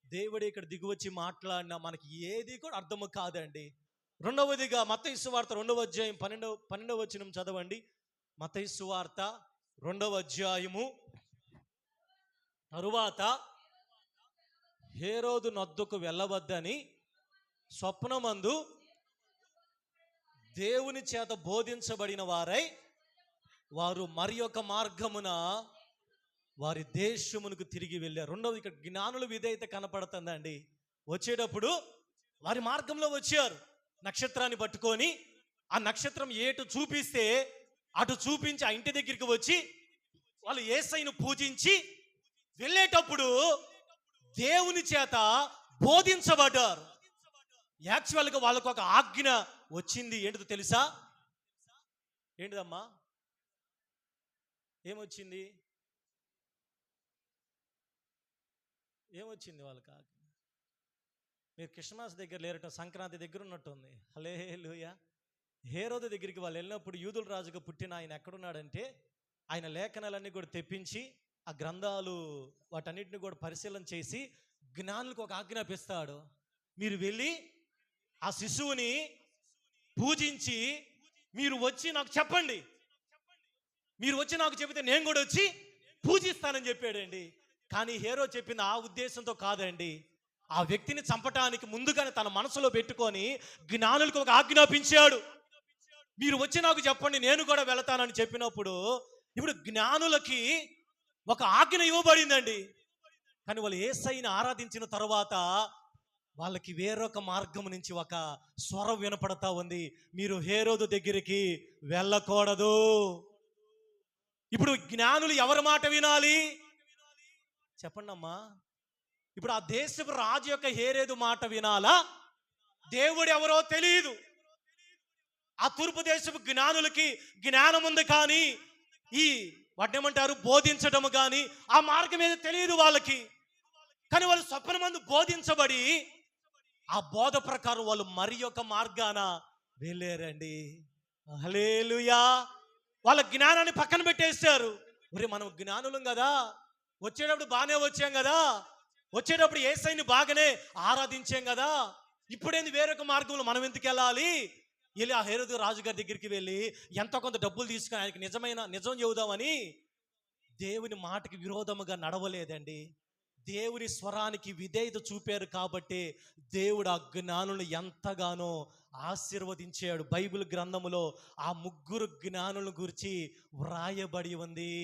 దేవుడు ఇక్కడ దిగువచ్చి మాట్లాడినా మనకి ఏది కూడా అర్థము కాదండి. రెండవదిగా మత్తయి సువార్త 2వ అధ్యాయం 12వ వచనం చదవండి. మత్తయి సువార్త 2వ అధ్యాయము. తరువాత హేరోదు నొద్దకు వెళ్ళవద్దని స్వప్నమందు దేవుని చేత బోధించబడిన వారై వారు మరి ఒక మార్గమున వారి దేశమునకు తిరిగి వెళ్ళారు. రెండవది ఇక్కడ జ్ఞానుల విధేయత కనపడుతుందండి. వచ్చేటప్పుడు వారి మార్గంలో వచ్చారు, నక్షత్రాన్ని పట్టుకొని ఆ నక్షత్రం ఏటు చూపిస్తే అటు చూపించి ఆ ఇంటి దగ్గరికి వచ్చి వాళ్ళు యేసయ్యను పూజించి వెళ్ళేటప్పుడు దేవుని చేత బోధించబడ్డారు. యాక్చువల్గా వాళ్ళకు ఒక ఆజ్ఞ వచ్చింది. ఏంటిదో తెలుసా? ఏంటిదమ్మా? ఏమొచ్చింది? ఏమొచ్చింది వాళ్ళకి ఆజ్ఞ? మీరు క్రిస్మస్ దగ్గర లేరట, సంక్రాంతి దగ్గర ఉన్నట్టుంది. హల్లెలూయా. హేరోదు దగ్గరికి వాళ్ళు వెళ్ళినప్పుడు యూదుల రాజుగా పుట్టిన ఆయన ఎక్కడున్నాడంటే ఆయన లేఖనాలన్నీ కూడా తెప్పించి ఆ గ్రంథాలు వాటన్నిటిని కూడా పరిశీలన చేసి జ్ఞానులకు ఒక ఆజ్ఞాపిస్తాడు. మీరు వెళ్ళి ఆ శిశువుని పూజించి మీరు వచ్చి నాకు చెప్పండి, మీరు వచ్చి నాకు చెబితే నేను కూడా వచ్చి పూజిస్తానని చెప్పాడండి. కానీ హేరో చెప్పింది ఆ ఉద్దేశంతో కాదండి. ఆ వ్యక్తిని చంపటానికి ముందుగానే తన మనసులో పెట్టుకొని జ్ఞానులకు ఒక ఆజ్ఞాపించాడు. మీరు వచ్చి నాకు చెప్పండి, నేను కూడా వెళతానని చెప్పినప్పుడు ఇప్పుడు జ్ఞానులకి ఒక ఆజ్ఞ ఇవ్వబడిందండి. కానీ వాళ్ళు యేసయ్యని ఆరాధించిన తర్వాత వాళ్ళకి వేరొక మార్గం నుంచి ఒక స్వరం వినపడతా ఉంది, మీరు హేరోదు దగ్గరికి వెళ్ళకూడదు. ఇప్పుడు జ్ఞానులు ఎవరి మాట వినాలి చెప్పండి అమ్మా? ఇప్పుడు ఆ దేశపు రాజు యొక్క హేరోదు మాట వినాలా? దేవుడు ఎవరో తెలియదు. ఆ తూర్పు దేశపు జ్ఞానులకి జ్ఞానం ఉంది, కానీ ఈ వాటిని ఏమంటారు బోధించడం కానీ ఆ మార్గం ఏదో తెలియదు వాళ్ళకి. కానీ వాళ్ళు స్వప్నమందు బోధించబడి ఆ బోధ ప్రకారం వాళ్ళు మరి యొక్క మార్గాన వెళ్ళారండి. హల్లెలూయా. వాళ్ళ జ్ఞానాన్ని పక్కన పెట్టేశారు. ఒరే మనం జ్ఞానులం కదా, వచ్చేటప్పుడు బాగానే వచ్చాం కదా, వచ్చేటప్పుడు యేసయ్యని బాగానే ఆరాధించాం కదా, ఇప్పుడేంది వేరొక మార్గంలో మనం ఎందుకు వెళ్ళాలి? వెళ్ళి ఆ హేరోదు రాజుగారి దగ్గరికి వెళ్ళి ఎంతో కొంత డబ్బులు తీసుకుని ఆయనకి నిజం చెబుదామని దేవుని మాటకి విరోధముగా నడవలేదండి. దేవుని స్వరానికి విధేయత చూపారు కాబట్టి దేవుడు ఆ జ్ఞానులను ఎంతగానో ఆశీర్వదించాడు. బైబిల్ గ్రంథములో ఆ ముగ్గురు జ్ఞానులను గురించి వ్రాయబడి ఉంది.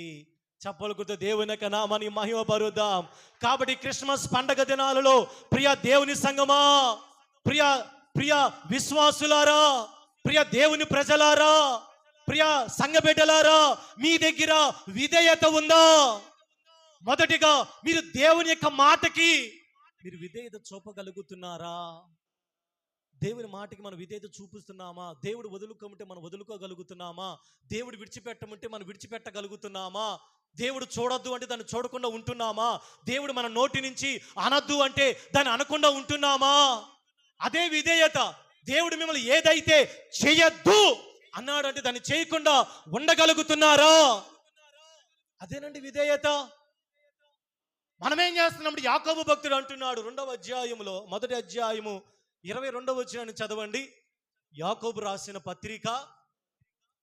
చప్పలు కొడుతూ దేవుని యొక్క నామాన్ని మహిమపరుద్దాం. కాబట్టి క్రిస్మస్ పండగ దినాలలో ప్రియ దేవుని సంగమా, ప్రియ విశ్వాసులారా, ప్రియ దేవుని ప్రజలారా, ప్రియ సంఘ బిడ్డలారా, మీ దగ్గర విధేయత ఉందా? మొదటిగా మీరు దేవుని యొక్క మాటకి మీరు విధేయత చూపగలుగుతున్నారా? దేవుని మాటకి మనం విధేయత చూపిస్తున్నామా? దేవుడు వదులుకోమంటే మనం వదులుకోగలుగుతున్నామా? దేవుడు విడిచిపెట్టమంటే మనం విడిచిపెట్టగలుగుతున్నామా? దేవుడు చూడొద్దు అంటే దాన్ని చూడకుండా ఉంటున్నామా? దేవుడు మన నోటి నుంచి అనద్దు అంటే దాన్ని అనకుండా ఉంటున్నామా? అదే విధేయత. దేవుడు మిమ్మల్ని ఏదైతే చేయొద్దు అన్నాడంటే దాన్ని చేయకుండా ఉండగలుగుతున్నారా? అదేనండి విధేయత. మనమేం చేస్తున్నాం? యాకోబు భక్తుడు అంటున్నాడు 2వ అధ్యాయములో, మొదటి అధ్యాయము 22వ వచనాన్ని చదవండి. యాకోబు రాసిన పత్రిక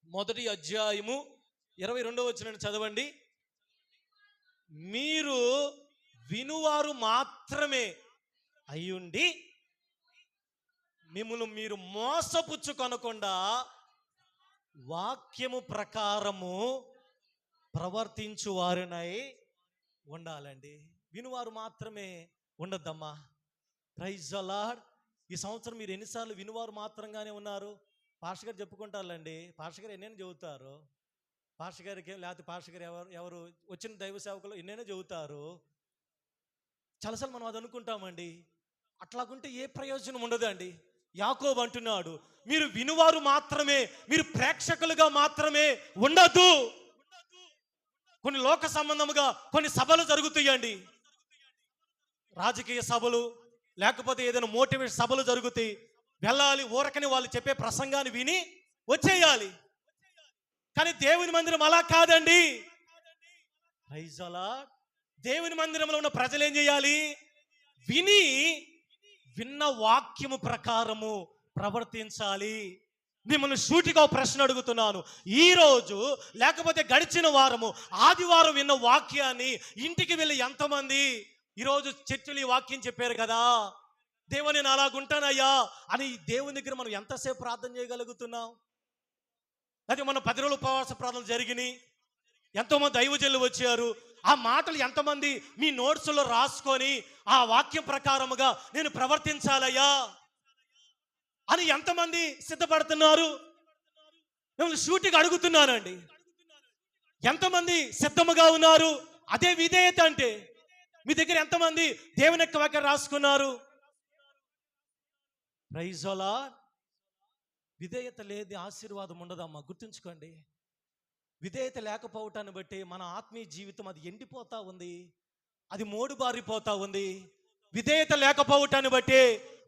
మొదటి అధ్యాయము 22వ వచనాన్ని చదవండి. మీరు వినువారు మాత్రమే అయ్యుండి మిమ్మల్ని మీరు మోసపుచ్చుకొనకుండా వాక్యము ప్రకారము ప్రవర్తించువారినై ఉండాలండి. వినువారు మాత్రమే ఉండద్దమ్మా. Praise the lord. ఈ సంవత్సరం మీరు ఎన్నిసార్లు వినువారు మాత్రంగానే ఉన్నారు? పాస్టర్ గారు చెప్పుకుంటారులేండి. పాస్టర్ గారు ఎన్నైనా చెబుతారు. పాస్టర్ గారికి లేకపోతే పాస్టర్ గారు ఎవరు వచ్చిన దైవ సేవకులు ఎన్నైనా చెబుతారు. చాలాసార్లు మనం అది అనుకుంటామండి. అట్లాగుంటే ఏ ప్రయోజనం ఉండదండి. యాకోబు అంటున్నాడు, మీరు వినువారు మాత్రమే, మీరు ప్రేక్షకులుగా మాత్రమే ఉండద్దు. కొన్ని లోక సంబంధముగా కొన్ని సభలు జరుగుతాయండి, రాజకీయ సభలు, లేకపోతే ఏదైనా మోటివేషన్ సభలు జరుగుతాయి. వెళ్ళాలి, ఊరకని వాళ్ళు చెప్పే ప్రసంగాన్ని విని వచ్చేయాలి. కానీ దేవుని మందిరం అలా కాదండి. Praise the lord. దేవుని మందిరంలో ఉన్న ప్రజలు ఏం చేయాలి? విన్న వాక్యము ప్రకారము ప్రవర్తించాలి. మిమ్మల్ని సూటిగా ప్రశ్న అడుగుతున్నాను. ఈరోజు లేకపోతే గడిచిన వారము ఆదివారం విన్న వాక్యాన్ని ఇంటికి వెళ్ళి ఎంతమంది ఈరోజు చర్చిలు ఈ వాక్యం చెప్పారు కదా, దేవుని నేను అలాగుంటానయ్యా అని దేవుని దగ్గర మనం ఎంతసేపు ప్రార్థన చేయగలుగుతున్నాం? అది మన 10 రోజుల ఉపవాస ప్రార్థనలు జరిగినాయి, ఎంతోమంది దైవజనులు వచ్చారు. ఆ మాటలు ఎంతమంది మీ నోట్స్లో రాసుకొని ఆ వాక్యం ప్రకారముగా నేను ప్రవర్తించాలయ్యా అని ఎంతమంది సిద్ధపడుతున్నారు? మిమ్మల్ని సూటిగా అడుగుతున్నానండి, ఎంతమంది సిద్ధముగా ఉన్నారు? అదే విధేయత అంటే. మీ దగ్గర ఎంతమంది దేవుని యొక్క వాక్యం రాసుకున్నారు? Praise the lord. విధేయత లేని ఆశీర్వాదం ఉండదమ్మా, గుర్తుంచుకోండి. విధేయత లేకపోవటాన్ని బట్టి మన ఆత్మీయ జీవితం అది ఎండిపోతా ఉంది, అది మోడుబారిపోతా ఉంది. విధేయత లేకపోవటాన్ని బట్టి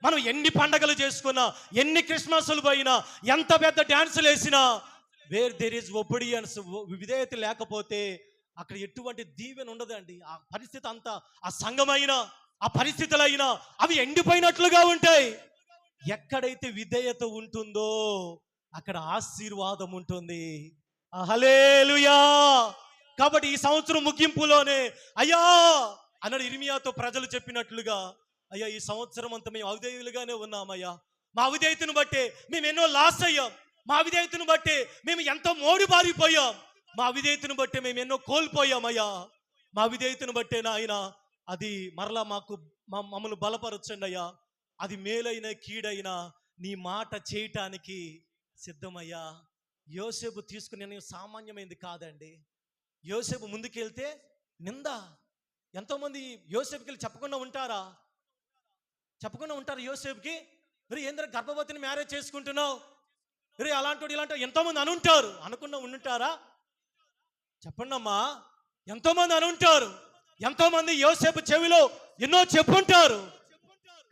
మనం ఎన్ని పండగలు చేసుకున్నా, ఎన్ని క్రిస్మస్లు పోయినా, ఎంత పెద్ద డ్యాన్సులు వేసినా, వేర్ దేర్ ఈజ్ ఒబీడియన్స్, విధేయత లేకపోతే అక్కడ ఎటువంటి దీవెన ఉండదండి. ఆ పరిస్థితి అంతా, ఆ సంఘమైనా ఆ పరిస్థితులైనా అవి ఎండిపోయినట్లుగా ఉంటాయి. ఎక్కడైతే విధేయత ఉంటుందో అక్కడ ఆశీర్వాదం ఉంటుంది. హల్లెలూయా. కాబట్టి ఈ సంవత్సరం ముగింపులోనే అయ్యా అన్నాడు ఇర్మియాతో ప్రజలు చెప్పినట్లుగా, అయ్యా ఈ సంవత్సరం అంతా మేము అవిధేయులుగానే ఉన్నామయ్యా. మా అవిధేయతను బట్టే మేము ఎన్నో లాస్ అయ్యాం. మా అవిధేయతను బట్టే మేము ఎంతో మోడి బారిపోయాం. మా అవిధేయతను బట్టే మేము ఎన్నో కోల్పోయామయ్యా. మా అవిధేయతను బట్టే నాయన అది మరలా మమ్మల్ని బలపరచండి అయ్యా. అది మేలైన కీడైనా నీ మాట చేయటానికి సిద్ధమయ్యా. యోసేపు తీసుకునే నిర్ణయం సామాన్యమైనది కాదండి. యోసేపు ముందుకెళ్తే నింద. ఎంతోమంది యోసేపుకి వెళ్ళి చెప్పకుండా ఉంటారా? చెప్పకుండా ఉంటారు యోసేపుకి. మరి ఏంద్ర గర్భవతిని మ్యారేజ్ చేసుకుంటున్నావు, రే అలాంటి ఇలాంటి ఎంతోమంది అనుంటారు. అనకుండా ఉండుంటారా? చెప్పండి అమ్మా. ఎంతోమంది అనుంటారు. ఎంతోమంది యోసేపు చెవిలో ఎన్నో చెప్పుంటారు.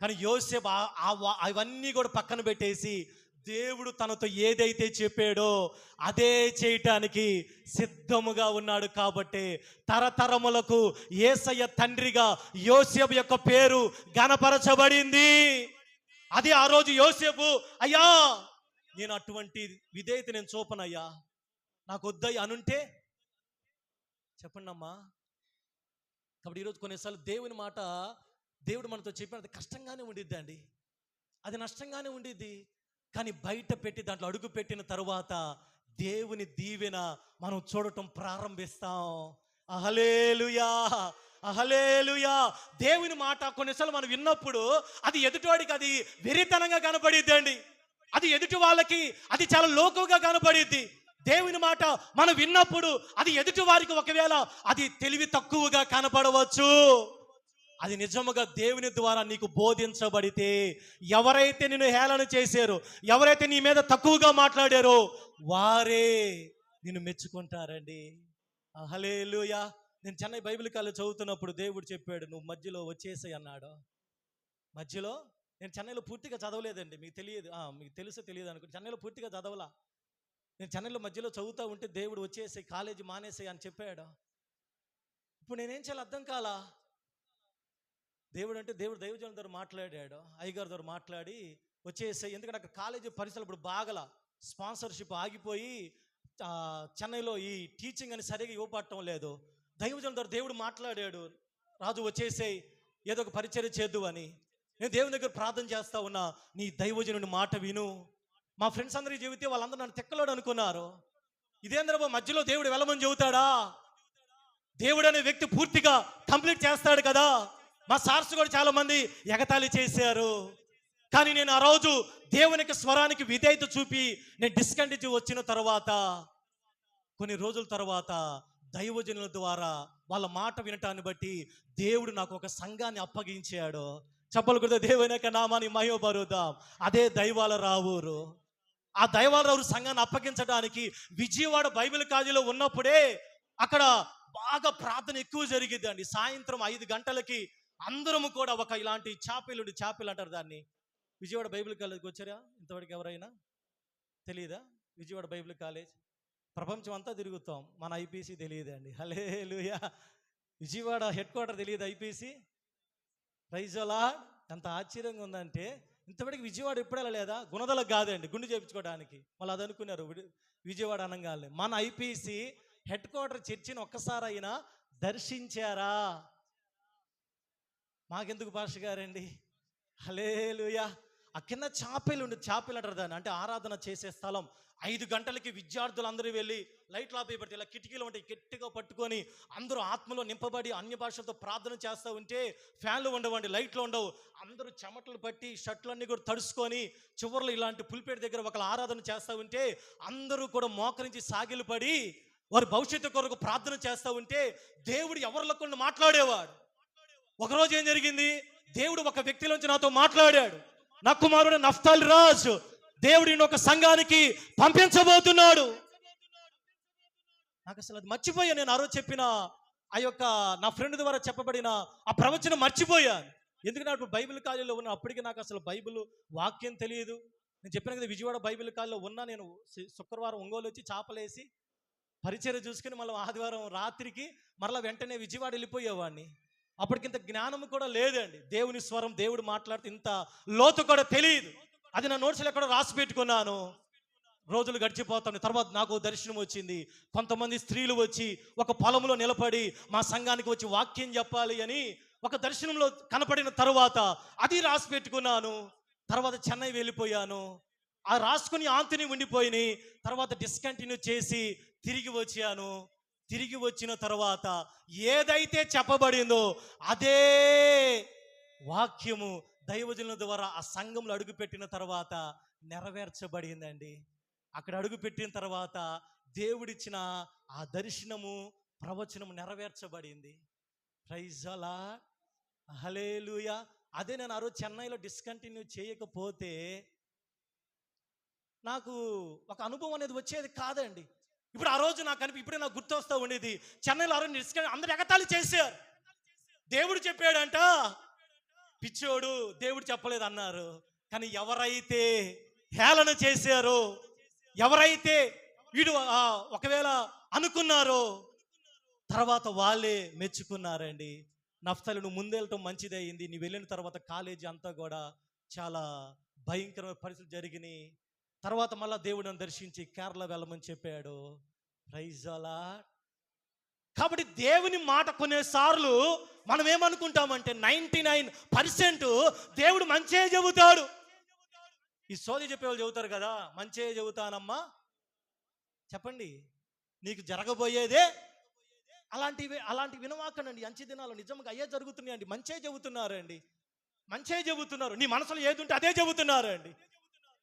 కానీ యోసేపు అవన్నీ కూడా పక్కన పెట్టేసి దేవుడు తనతో ఏదైతే చెప్పాడో అదే చేయటానికి సిద్ధముగా ఉన్నాడు. కాబట్టి తరతరములకు యేసయ్య తండ్రిగా యోసేపు యొక్క పేరు ఘనపరచబడింది. అది ఆ రోజు యోసేపు, అయ్యా నేను అటువంటి విధేయత నేను చూపనయ్యా, నాకు వద్దయ్యా అనుంటే చెప్పండి అమ్మా. కాబట్టి ఈరోజు కొన్నిసార్లు దేవుని మాట దేవుడు మనతో చెప్పినది కష్టంగానే ఉండిద్ది అండి, అది నష్టంగానే ఉండిద్ది. కానీ బయట పెట్టి దాంట్లో అడుగు పెట్టిన తరువాత దేవుని దీవెన మనం చూడటం ప్రారంభిస్తాం. హల్లెలూయా, హల్లెలూయా. దేవుని మాట కొన్నిసార్లు మనం విన్నప్పుడు అది ఎదుటివాడికి అది వెరితనంగా కనపడిద్దండి. అది ఎదుటి వాళ్ళకి అది చాలా లోకుగా కనపడిద్ది. దేవుని మాట మనం విన్నప్పుడు అది ఎదుటి వారికి ఒకవేళ అది తెలివి తక్కువగా కనపడవచ్చు. అది నిజముగా దేవుని ద్వారా నీకు బోధించబడితే, ఎవరైతే నిన్ను హేళన చేశారో, ఎవరైతే నీ మీద తక్కువగా మాట్లాడారో వారే నిన్ను మెచ్చుకుంటారండి. హల్లెలూయా. నేను చెన్నై బైబిల్ కాలేజ్ చదువుతున్నప్పుడు దేవుడు చెప్పాడు, నువ్వు మధ్యలో వచ్చేసాయి అన్నాడు. మధ్యలో నేను చెన్నైలో పూర్తిగా చదవలేదండి, మీకు తెలియదు, మీకు తెలుసో తెలియదు అనుకుంటే చెన్నైలో పూర్తిగా చదవలా. నేను చెన్నైలో మధ్యలో చదువుతూ ఉంటే దేవుడు వచ్చేసాయి, కాలేజీ మానేసాయి అని చెప్పాడు. ఇప్పుడు నేనేం చేయాలి అర్థం కాలా. దేవుడు అంటే దేవుడు దైవజనుల ద్వారా మాట్లాడాడు, అయ్యగారి ద్వారా మాట్లాడి వచ్చేసాయి. ఎందుకంటే అక్కడ కాలేజీ పరిస్థితులు ఇప్పుడు బాగలా, స్పాన్సర్షిప్ ఆగిపోయి చెన్నైలో ఈ టీచింగ్ అని సరిగా ఇవ్వపడటం లేదు. దైవజనుల ద్వారా దేవుడు మాట్లాడాడు, రాజు వచ్చేసాయి, ఏదో ఒక పరిచర్య చేద్దు అని. నేను దేవుని దగ్గర ప్రార్థన చేస్తా ఉన్నా, నీ దైవజనుడి మాట విను. మా ఫ్రెండ్స్ అందరికీ చెబితే వాళ్ళందరూ నన్ను తెక్కలోడు అనుకున్నారు. ఇదేంద్ర మధ్యలో దేవుడు వెళ్ళమని చెబుతాడా? దేవుడు అనే వ్యక్తి పూర్తిగా కంప్లీట్ చేస్తాడు కదా. మా సార్స్ కూడా చాలా మంది ఎగతాళి చేశారు. కానీ నేను ఆ రోజు దేవునికి స్వరానికి విధేయత చూపి నేను డిస్కంటిన్యూ వచ్చిన తర్వాత కొన్ని రోజుల తర్వాత దైవజనుల ద్వారా వాళ్ళ మాట వినటాన్ని బట్టి దేవుడు నాకు ఒక సంఘాన్ని అప్పగించాడు. చెప్పలు కూడా దేవుని యొక్క నామాన్ని మహిమపరుద్దాం. అదే దైవాల రావూరు. ఆ దైవాల రావూరు సంఘాన్ని అప్పగించడానికి విజయవాడ బైబిల్ కాలేజీలో ఉన్నప్పుడే అక్కడ బాగా ప్రార్థన ఎక్కువ జరిగిద్దండి. సాయంత్రం 5 గంటలకి అందరము కూడా ఒక ఇలాంటి చాపెల్ అంటారు దాన్ని. విజయవాడ బైబిల్ కాలేజ్కి వచ్చారా ఇంతవరకు ఎవరైనా? తెలియదా? విజయవాడ బైబిల్ కాలేజ్ ప్రపంచం అంతా తిరుగుతాం, మన ఐపీసీ తెలియదండి. హల్లెలూయా. విజయవాడ హెడ్ క్వార్టర్ తెలియదు ఐపీసీ. Praise the lord. ఎంత ఆశ్చర్యంగా ఉందంటే ఇంతవరకు విజయవాడ ఎప్పుడు వెళ్ళలేదా? గుణదలకు కాదండి, గుండు చేయించుకోవడానికి. వాళ్ళు అది అనుకున్నారు విజయవాడ అనగానే. మన ఐపీసీ హెడ్ క్వార్టర్ చర్చిని ఒక్కసారి అయినా దర్శించారా? మాకెందుకు పాస్టర్ గారండి. హల్లెలూయా. ఆ కింద చాపెల్ అంటారు దాన్ని, అంటే ఆరాధన చేసే స్థలం. 5 గంటలకి విద్యార్థులందరూ వెళ్ళి లైట్లు ఆపేయబడితే ఇలా కిటికీలు ఉంటాయి, గట్టిగా పట్టుకొని అందరూ ఆత్మలో నింపబడి అన్య భాషలతో ప్రార్థన చేస్తూ ఉంటే ఫ్యాన్లు ఉండవండి, లైట్లు ఉండవు. అందరూ చెమటలు పట్టి షర్ట్లన్నీ కూడా తడుచుకొని చివర్లో ఇలాంటి పులిపేట దగ్గర ఒకళ్ళు ఆరాధన చేస్తూ ఉంటే అందరూ కూడా మోకరించి సాగిలు పడి వారి భవిష్యత్తు కొరకు ప్రార్థన చేస్తూ ఉంటే దేవుడు ఎవరిలో కొన్ని మాట్లాడేవాడు. ఒకరోజు ఏం జరిగింది, దేవుడు ఒక వ్యక్తిలోంచి నాతో మాట్లాడాడు. నా కుమారుడు నఫ్తాలి రాజు, దేవుడిని ఒక సంఘానికి పంపించబోతున్నాడు. నాకు అసలు అది మర్చిపోయా. నేను ఆ రోజు చెప్పిన ఆ యొక్క నా ఫ్రెండ్ ద్వారా చెప్పబడిన ఆ ప్రవచనం మర్చిపోయాను. ఎందుకంటే నాకు బైబిల్ కాలేజీలో ఉన్న అప్పటికి నాకు అసలు బైబిల్ వాక్యం తెలియదు. నేను చెప్పిన కదా విజయవాడ బైబిల్ కాలేజీలో ఉన్నా. నేను శుక్రవారం ఒంగోలు వచ్చి చాపలేసి పరిచర్య చూసుకుని మళ్ళీ ఆదివారం రాత్రికి మరలా వెంటనే విజయవాడ వెళ్ళిపోయేవాడిని. అప్పటికింత జ్ఞానం కూడా లేదండి. దేవుని స్వరం, దేవుడు మాట్లాడితే ఇంత లోతు కూడా తెలియదు. అది నా నోట్స్లో ఎక్కడో రాసి పెట్టుకున్నాను. రోజులు గడిచిపోతాను. తర్వాత నాకు దర్శనం వచ్చింది. కొంతమంది స్త్రీలు వచ్చి ఒక పొలంలో నిలబడి మా సంఘానికి వచ్చి వాక్యం చెప్పాలి అని ఒక దర్శనంలో కనపడిన తర్వాత అది రాసి పెట్టుకున్నాను. తర్వాత చెన్నై వెళ్ళిపోయాను. ఆ రాసుకుని ఆంతుని ఉండిపోయి తర్వాత డిస్కంటిన్యూ చేసి తిరిగి వచ్చాను. తిరిగి వచ్చిన తర్వాత ఏదైతే చెప్పబడిందో అదే వాక్యము దైవజనుల ద్వారా ఆ సంఘంలో అడుగుపెట్టిన తర్వాత నెరవేర్చబడిందండి. అక్కడ అడుగుపెట్టిన తర్వాత దేవుడిచ్చిన ఆ దర్శనము, ప్రవచనము నెరవేర్చబడింది. ప్రైజ్ ద లార్డ్, హల్లెలూయా. అదే నేను ఆ రోజు చెన్నైలో డిస్కంటిన్యూ చేయకపోతే నాకు ఒక అనుభవం అనేది వచ్చేది కాదండి. ఇప్పుడు ఆ రోజు నాకు ఇప్పుడే నాకు గుర్తొస్తూ ఉండేది. చెన్నైలో ఆ రోజు డిస్కంటిన్యూ అందరు ఎగతాళి చేశారు. దేవుడు చెప్పాడంట, పిచ్చోడు దేవుడు చెప్పలేదు అన్నారు. కానీ ఎవరైతే హేళన చేశారో, ఎవరైతే వీడు ఒకవేళ అనుకున్నారో తర్వాత వాళ్ళే మెచ్చుకున్నారండి. నఫ్తాలి, నువ్వు ముందెళ్ళటం మంచిదే అయింది. నీ వెళ్ళిన తర్వాత కాలేజీ అంతా కూడా చాలా భయంకరమైన పరిస్థితులు జరిగినాయి. తర్వాత మళ్ళీ దేవుడిని దర్శించి కేరళ వెళ్ళమని చెప్పాడు. Praise the lord. కాబట్టి దేవుని మాట కొన్నిసార్లు మనం ఏమనుకుంటామంటే 99% దేవుడు మంచే చెబుతాడు. ఈ సోది చెప్పేవాళ్ళు చెబుతారు కదా, మంచే చెబుతానమ్మా. చెప్పండి, నీకు జరగబోయేదే అలాంటి వినవాకనండి. అంచె దినాలు నిజంగా అయ్యే జరుగుతున్నాయండి. మంచే చెబుతున్నారండి, మంచే చెబుతున్నారు. నీ మనసులో ఏది ఉంటే అదే చెబుతున్నారండి.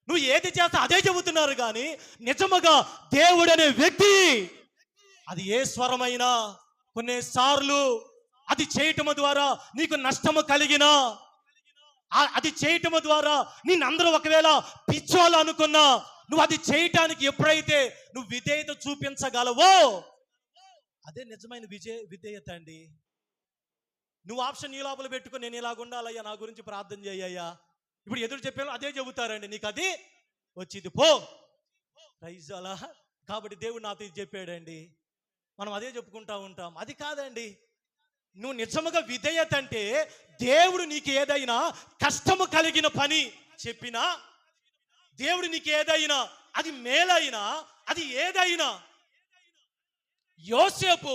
నువ్వు ఏది చేస్తా అదే చెబుతున్నారు. కానీ నిజముగా దేవుడు అనే వ్యక్తి, అది ఏ స్వరమైనా కొన్నిసార్లు అది చేయటము ద్వారా నీకు నష్టము కలిగినా, అది చేయటము ద్వారా నిన్నందరూ ఒకవేళ పిచ్చోళ్ళు అనుకున్నా, నువ్వు అది చేయటానికి ఎప్పుడైతే నువ్వు విధేయత చూపించగలవో అదే నిజమైన విధేయత అండి. నువ్వు ఆప్షన్ నీ లోపల పెట్టుకుని నేను ఇలాగ ఉండాలయ్యా, నా గురించి ప్రార్థన చేయ్యా, ఇప్పుడు ఎదురు చెప్పాను అదే చెబుతారండి. నీకు అది వచ్చింది పో. ప్రైజ్ అలా. కాబట్టి దేవుడు నాతో ఇది చెప్పాడండి, మనం అదే చెప్పుకుంటా ఉంటాం. అది కాదండి. నువ్వు నిజముగా విధేయత అంటే దేవుడు నీకు ఏదైనా కష్టము కలిగిన పని చెప్పినా, దేవుడు నీకు ఏదైనా అది మేలైనా, అది ఏదైనా, యోసేపు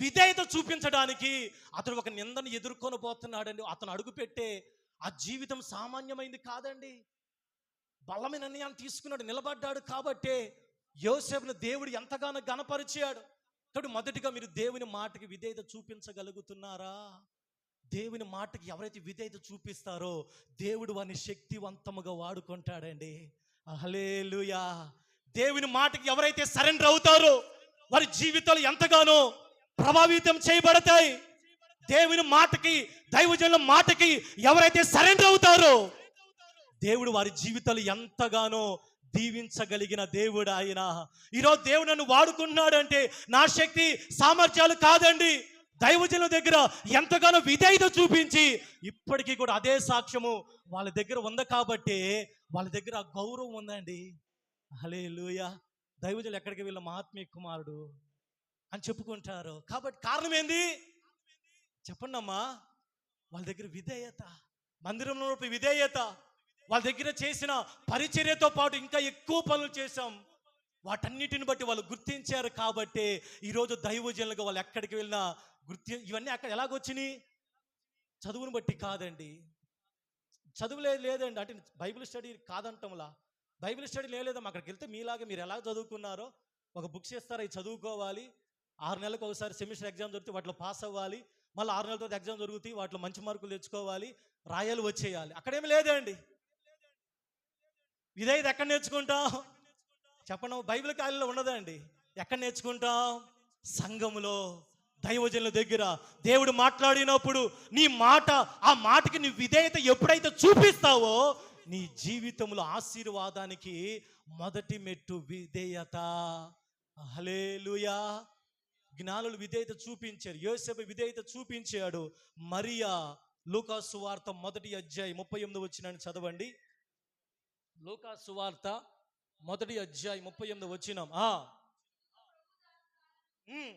విధేయత చూపించడానికి అతడు ఒక నిందను ఎదుర్కొని పోతున్నాడండి. అతను అడుగుపెట్టే ఆ జీవితం సామాన్యమైంది కాదండి. బలమైన నిర్ణయాన్ని తీసుకున్నాడు, నిలబడ్డాడు. కాబట్టే యోసేపును దేవుడు ఎంతగానో ఘనపరిచాడు. కాబట్టి మొదటిగా మీరు దేవుని మాటకి విధేయత చూపించగలుగుతున్నారా? దేవుని మాటకి ఎవరైతే విధేయత చూపిస్తారో దేవుడు వారిని శక్తివంతముగా వాడుకుంటాడండి. హల్లెలూయా. దేవుని మాటకి ఎవరైతే సరెండర్ అవుతారో వారి జీవితాలు ఎంతగానో ప్రభావితం చేయబడతాయి. దేవుని మాటకి, దైవజనుల మాటకి ఎవరైతే సరెండర్ అవుతారో దేవుడు వారి జీవితాలు ఎంతగానో దీవించగలిగిన దేవుడు ఆయన. ఈరోజు దేవుడు నన్ను వాడుకున్నాడంటే నా శక్తి సామర్థ్యాలు కాదండి. దైవజనుల దగ్గర ఎంతగానో విధేయత చూపించి ఇప్పటికీ కూడా అదే సాక్ష్యము వాళ్ళ దగ్గర ఉంది. కాబట్టి వాళ్ళ దగ్గర ఆ గౌరవం ఉందండి. హల్లెలూయా. దైవజనులు ఎక్కడికి వీళ్ళ మహాత్మీయ కుమారుడు అని చెప్పుకుంటారు. కాబట్టి కారణం ఏంది చెప్పండి అమ్మా? వాళ్ళ దగ్గర విధేయత, మందిరంలో విధేయత, వాళ్ళ దగ్గర చేసిన పరిచర్యతో పాటు ఇంకా ఎక్కువ పనులు చేశాం. వాటన్నిటిని బట్టి వాళ్ళు గుర్తించారు. కాబట్టి ఈరోజు దైవజనులుగా వాళ్ళు ఎక్కడికి వెళ్ళినా ఇవన్నీ అక్కడ ఎలాగొచ్చినాయి? చదువుని బట్టి కాదండి. చదువు లేదండి అంటే బైబిల్ స్టడీ కాదంటంలా. బైబిల్ స్టడీ లేదేమో. అక్కడికి వెళ్తే మీలాగా మీరు ఎలా చదువుకున్నారో ఒక బుక్స్ ఇస్తారా, అవి చదువుకోవాలి. 6 నెలలకు ఒకసారి సెమిస్టర్ ఎగ్జామ్ దొరికితే వాటిలో పాస్ అవ్వాలి. మళ్ళీ 6 నెలల తర్వాత ఎగ్జామ్ దొరుకుతాయి, వాటిలో మంచి మార్కులు తెచ్చుకోవాలి, రాయాలు వచ్చేయాలి. అక్కడేమి లేదండి. విధేయత ఎక్కడ నేర్చుకుంటాం చెప్పండి? బైబిల్ కాలంలో ఉన్నదండి. ఎక్కడ నేర్చుకుంటాం? సంఘములో, దైవజనుల దగ్గర. దేవుడు మాట్లాడినప్పుడు నీ మాట, ఆ మాటకి నీ విధేయత ఎప్పుడైతే చూపిస్తావో నీ జీవితంలో ఆశీర్వాదానికి మొదటి మెట్టు విధేయత. హల్లెలూయా. జ్ఞానులు విధేయత చూపించారు, యోసేపు విధేయత చూపించాడు. మరియా, లూకా సువార్త 1వ అధ్యాయం 38వ వచనాన్ని చదవండి. లూకా సువార్త 1వ అధ్యాయం 38వ వచనం. ఉమ్.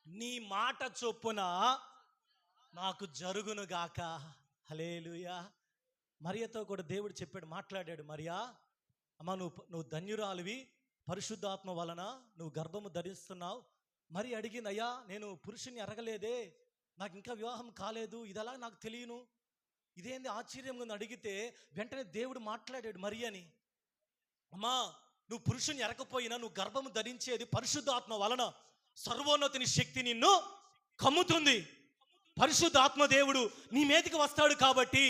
నీ మాట చొప్పున నాకు జరుగును గాక. హల్లెలూయా. మరియతో కూడా దేవుడు చెప్పాడు, మాట్లాడాడు, మరియా అమ్మ నువ్వు ధన్యురాలివి, పరిశుద్ధాత్మ వలన నువ్వు గర్భము ధరిస్తున్నావు. మరి అడిగింది, అయ్యా నేను పురుషుని ఎరగలేదే, నాకు ఇంకా వివాహం కాలేదు, ఇదలా నాకు తెలియను, ఇదేంది ఆశ్చర్యంగా ఉంది. అడిగితే వెంటనే దేవుడు మాట్లాడాడు మరియని, అమ్మా నువ్వు పురుషుని ఎరకపోయినా నువ్వు గర్భము ధరించేది పరిశుద్ధాత్మ వలన. సర్వోన్నతిని శక్తి నిన్ను కమ్ముతుంది. పరిశుద్ధాత్మ దేవుడు నీ మీదకి వస్తాడు కాబట్టి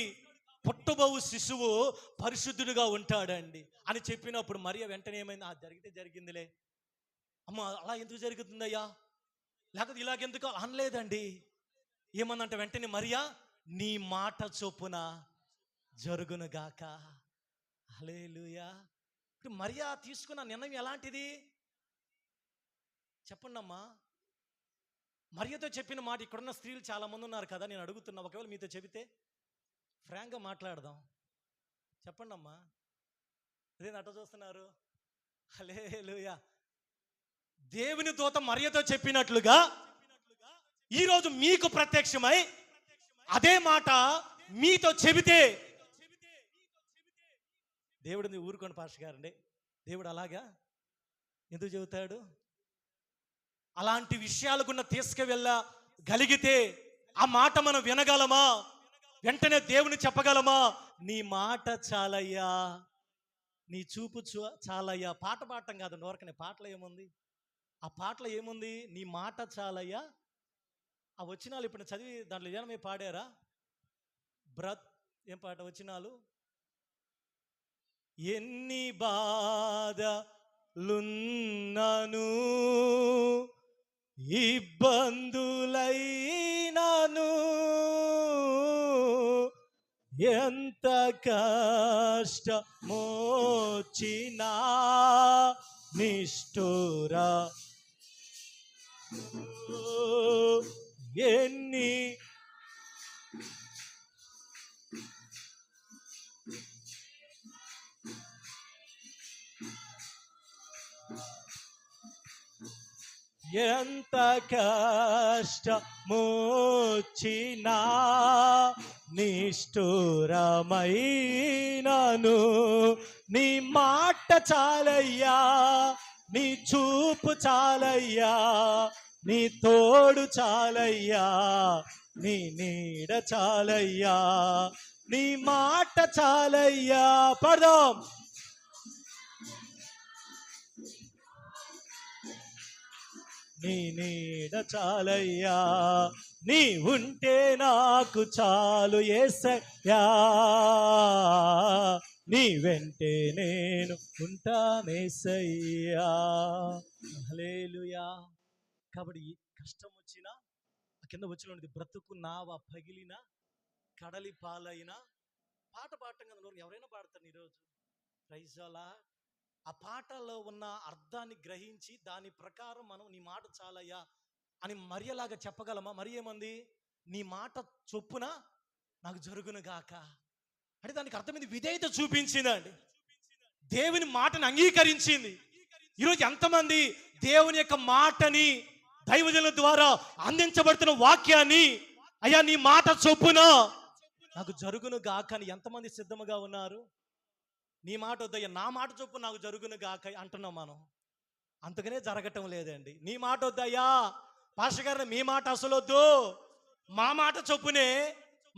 పుట్టబోవు శిశువు పరిశుద్ధుడిగా ఉంటాడండి అని చెప్పినప్పుడు మరియ వెంటనే ఏమైంది, జరిగితే జరిగిందిలే, అమ్మ అలా ఎందుకు జరుగుతుందయ్యా, లేకపోతే ఇలాగెందుకు అనలేదండి. ఏమన్నంటే వెంటనే మరియా నీ మాట చొప్పున జరుగునుగాక. హల్లెలూయా. ఇప్పుడు మరియా తీసుకున్న నిర్ణయం ఎలాంటిది చెప్పండి అమ్మా. మరియతో చెప్పిన మాట, ఇక్కడున్న స్త్రీలు చాలా మంది ఉన్నారు కదా, నేను అడుగుతున్నా, ఒకవేళ మీతో చెబితే ఫ్రాంక్గా మాట్లాడదాం, చెప్పండి అమ్మా. అదే అట్ట చూస్తున్నారు. హల్లెలూయా. దేవుని దూత మరియతో చెప్పినట్లుగా ఈరోజు మీకు ప్రత్యక్షమై అదే మాట మీతో చెబితే, దేవుడిని ఊరుకోండి పాస్టర్ గారండి, దేవుడు అలాగా ఎందుకు చెబుతాడు? అలాంటి విషయాలకున్న తీసుకువెళ్ళగలిగితే ఆ మాట మనం వినగలమా? వెంటనే దేవుని చెప్పగలమా? నీ మాట చాలయ్యా, నీ చూపు చాలయ్యా. పాట పాడటం కాదు, నోరకనే పాటలో ఏముంది, ఆ పాటలో ఏముంది? నీ మాట చాలయ్యా. ఆ వచనాలు ఇప్పుడు చదివి దాంట్లో ఏమైనా పాడారా? ఏం పాట వచనాలు? ఎన్ని బాధలున్నను ఇబ్బందులైనను ఎంత కష్టమొచ్చినా నిష్ఠురా ఎన్ని ఎంత కష్టమొచ్చినా నిష్ఠురమైనను నీ మాట చాలయ్యా, నీ చూపు చాలయ్యా, నీ తోడు చాలయ్యా, నీ నీడ చాలయ్యా, నీ మాట చాలయ్యా. పడదాం. నీ నీడ చాలయ్యా, నీ ఉంటే నాకు చాలు యేసయ్యా, నీ వెంటే నేను ఉంటానేసయ్యా. హల్లెలూయా. కాబట్టి కష్టం వచ్చినా కింద వచ్చిన బ్రతుకు నావ పగిలిన కడలి పాలైన పాట పాడటం కదా, ఎవరైనా పాడతారు ఈరోజు. Praise the lord. ఆ పాటలో ఉన్న అర్థాన్ని గ్రహించి దాని ప్రకారం మనం నీ మాట చాలయ్యా అని మరియలాగా చెప్పగలమా? మరి ఏమంది? నీ మాట చొప్పున నాకు జరుగును గాక అంటే దానికి అర్థమైంది విధేయత చూపించిందండి, దేవుని మాటను అంగీకరించింది. ఈరోజు ఎంతమంది దేవుని యొక్క మాటని, దైవజనుల ద్వారా అందించబడుతున్న వాక్యాన్ని, అయ్యా నీ మాట చొప్పున నాకు జరుగును గాక అని ఎంతమంది సిద్ధముగా ఉన్నారు? నీ మాట వద్దయ్యా, నా మాట చొప్పున నాకు జరుగును గాక అంటున్నాం మనం. అందుకనే జరగటం లేదండి. నీ మాట వద్దయ్యా పాస్టర్ గారు, మీ మాట అసలు వద్దు, మా మాట చొప్పునే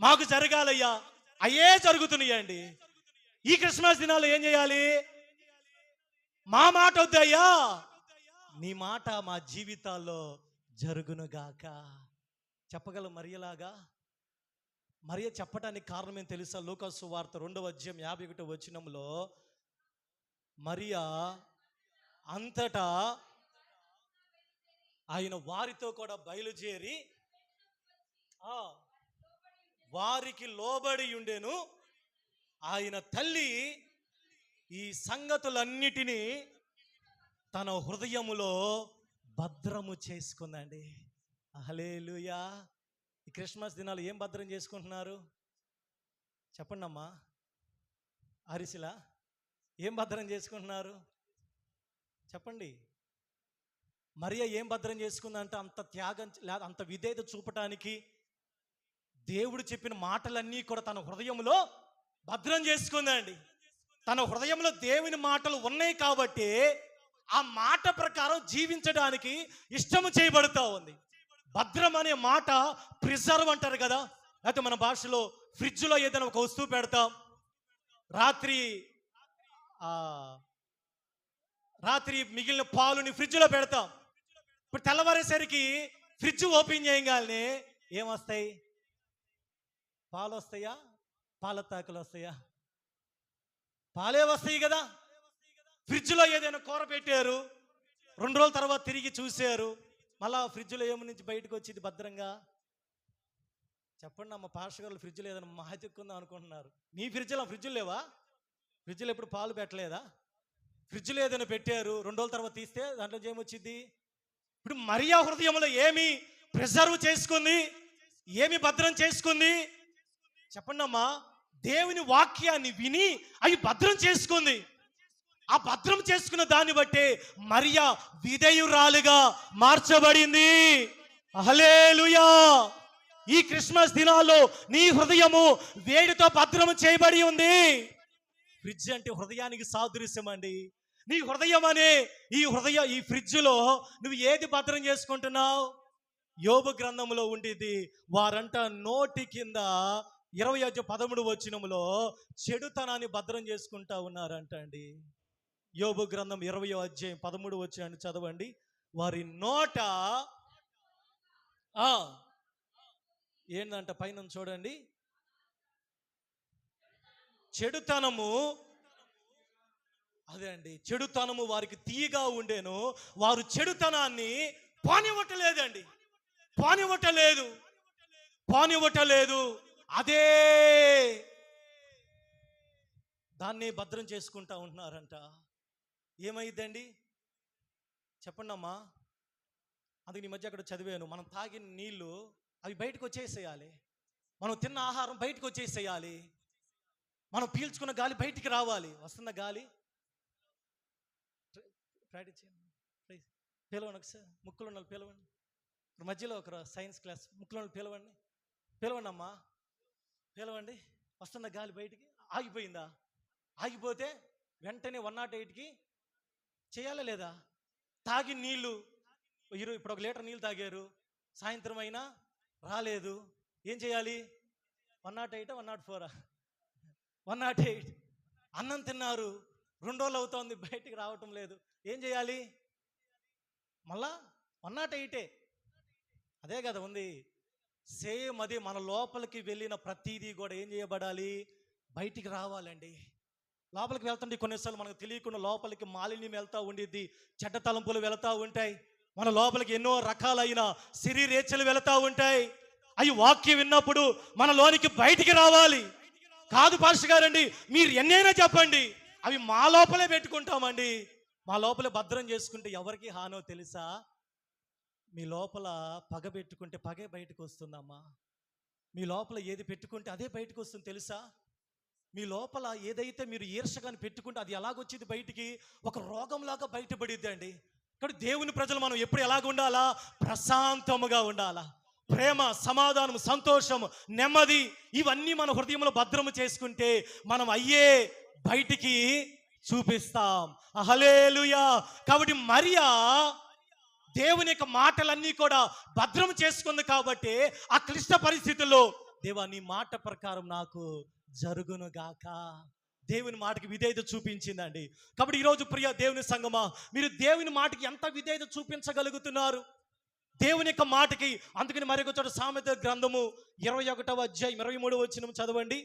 మాకు జరగాలయ్యా, అయ్యే జరుగుతున్నాయండి. ఈ క్రిస్మస్ దినాల్లో ఏం చేయాలి? మా మాట వద్దయ్యా, నీ మాట మా జీవితాల్లో జరుగునుగాక చెప్పగలం మరియలాగా. మరియ చెప్పడానికి కారణం ఏం తెలుసా? లూకా సువార్త 2:51 మరియా అంతటా ఆయన వారితో కూడా బయలుదేరి వారికి లోబడి ఉండెను. ఆయన తల్లి ఈ సంగతులన్నిటినీ తన హృదయములో భద్రము చేసుకుందండి. హల్లెలూయా. ఈ క్రిస్మస్ దినాలు ఏం భద్రం చేసుకుంటున్నారు చెప్పండి అమ్మా. అరిసిలా ఏం భద్రం చేసుకుంటున్నారు చెప్పండి. మరియ ఏం భద్రం చేసుకుందంటే అంత త్యాగం లేదా అంత విధేయత చూపటానికి దేవుడు చెప్పిన మాటలన్నీ కూడా తన హృదయంలో భద్రం చేసుకుందండి. తన హృదయంలో దేవుని మాటలు ఉన్నాయి కాబట్టి ఆ మాట ప్రకారం జీవించడానికి ఇష్టము చేయబడుతూ ఉంది. భద్రం అనే మాట ప్రిజర్వ్ అంటారు కదా, అయితే మన భాషలో ఫ్రిడ్జ్లో ఏదైనా ఒక వస్తువు పెడతాం, రాత్రి మిగిలిన పాలుని ఫ్రిడ్జ్లో పెడతాం. ఇప్పుడు తెల్లవారేసరికి ఫ్రిడ్జ్ ఓపెన్ చేయగానే ఏమొస్తాయి? పాలు వస్తాయా? పాల తాకులు వస్తాయా? పాలే వస్తాయి కదా. ఫ్రిడ్జ్లో ఏదైనా కూర పెట్టారు, 2 రోజుల తర్వాత తిరిగి చూశారు, మళ్ళా ఫ్రిడ్జ్లో ఏమి నుంచి బయటకు వచ్చింది భద్రంగా? చెప్పండి అమ్మ, పాస్టర్ గారు ఫ్రిడ్జ్లో ఏదైనా మహత్యక్కుందాం అనుకుంటున్నారు. మీ ఫ్రిడ్జ్లు లేవా? ఫ్రిడ్జ్లో ఎప్పుడు పాలు పెట్టలేదా? ఫ్రిడ్జ్లో ఏదైనా పెట్టారు, 2 రోజుల తర్వాత తీస్తే దాంట్లో ఏమొచ్చింది? ఇప్పుడు మరియా హృదయంలో ఏమి ప్రిజర్వ్ చేసుకుంది, ఏమి భద్రం చేసుకుంది? చెప్పండి అమ్మా. దేవుని వాక్యాన్ని విని అవి భద్రం చేసుకుంది. ఆ భద్రం చేసుకున్న దాన్ని బట్టి మరియా విధేయురాలుగా మార్చబడింది. హల్లెలూయా. ఈ క్రిస్మస్ దినాల్లో నీ హృదయము వేడితో భద్రము చేయబడి ఉంది. ఫ్రిడ్జ్ అంటే హృదయానికి సాదృశ్యం అండి. నీ హృదయం అనే ఈ ఫ్రిడ్జ్లో నువ్వు ఏది భద్రం చేసుకుంటున్నావు? యోబు గ్రంథంలో ఉండేది, వారంట నోటి కింద 20:13 వచనంలో చెడుతనాన్ని భద్రం చేసుకుంటా ఉన్నారంట అండి. యోబు గ్రంథం 20:13 వచనాన్ని చదవండి. వారి నోట ఏంటంట, పైన చూడండి, చెడుతనము, అదే అండి, చెడుతనము వారికి తీయగా ఉండేను, వారు చెడుతనాన్ని పానివ్వటలేదండి, పానివ్వటలేదు. అదే దాన్ని భద్రం చేసుకుంటా ఉంటున్నారంట. ఏమైందండి చెప్పండి అమ్మా. అందుకు ఈ మధ్య అక్కడ చదివాను, మనం తాగిన నీళ్ళు అవి బయటకు వచ్చేసేయాలి, మనం తిన్న ఆహారం బయటకు వచ్చేసేయాలి, మనం పీల్చుకున్న గాలి బయటికి రావాలి. వస్తున్న గాలి ప్రాక్టీస్ చేయండి, పిలవండి ఒకసారి, ముక్కులో ఉన్న పిలవండి. మధ్యలో ఒక సైన్స్ క్లాస్, ముక్కులో పిలవండి అమ్మా, పిలవండి. వస్తున్న గాలి బయటికి ఆగిపోయిందా? ఆగిపోతే వెంటనే 108కి చేయాలా లేదా? తాగిన నీళ్ళు ఇప్పుడు 1 లీటర్ నీళ్ళు తాగారు, సాయంత్రం అయినా రాలేదు, ఏం చేయాలి? 108 104 108. అన్నం తిన్నారు, 2 రోజులు అవుతోంది, బయటికి రావటం లేదు, ఏం చేయాలి? మళ్ళా 108. అదే కదా ఉంది. సేమ్ అది మన లోపలికి వెళ్ళిన ప్రతిదీ కూడా ఏం చేయబడాలి? బయటికి రావాలండి. లోపలికి వెళ్తుంటే కొన్నిసార్లు మనకు తెలియకుండా లోపలికి మాలిన్యం వెళ్తూ ఉండిద్ది, చెడ్డ తలంపులు వెళుతూ ఉంటాయి, మన లోపలికి ఎన్నో రకాలైన శరీరేచ్ఛలు వెళుతూ ఉంటాయి. అవి వాక్యం విన్నప్పుడు మనలోనికి బయటికి రావాలి. కాదు పాస్టర్ గారండి, మీరు ఎన్నైనా చెప్పండి, అవి మా లోపలే పెట్టుకుంటామండి. మా లోపలే భద్రం చేసుకుంటే ఎవరికి హానో తెలుసా? మీ లోపల పగ పెట్టుకుంటే పగే బయటకు వస్తుందమ్మా. మీ లోపల ఏది పెట్టుకుంటే అదే బయటకు వస్తుంది తెలుసా? మీ లోపల ఏదైతే మీరు ఈర్షగాని పెట్టుకుంటే అది ఎలాగొచ్చింది బయటికి? ఒక రోగంలాగా బయటపడిద్ది అండి. కాబట్టి దేవుని ప్రజలు మనం ఎప్పుడు ఎలాగ ఉండాలా? ప్రశాంతముగా ఉండాలా. ప్రేమ, సమాధానం, సంతోషం, నెమ్మది ఇవన్నీ మన హృదయంలో భద్రము చేసుకుంటే మనం అయ్యే బయటికి చూపిస్తాం. హల్లెలూయా. కాబట్టి మరియా దేవుని యొక్క మాటలన్నీ కూడా భద్రం చేసుకుంది కాబట్టి ఆ క్లిష్ట పరిస్థితుల్లో దేవా నీ మాట ప్రకారం నాకు జరుగును గాక, దేవుని మాటకి విధేయత చూపించిందండి. కాబట్టి ఈరోజు ప్రియ దేవుని సంగమా, మీరు దేవుని మాటకి ఎంత విధేయత చూపించగలుగుతున్నారు దేవుని యొక్క మాటకి? అందుకని మరొక చోట సామెతల గ్రంథము 21వ అధ్యాయం 23వ వచనం చదవండి.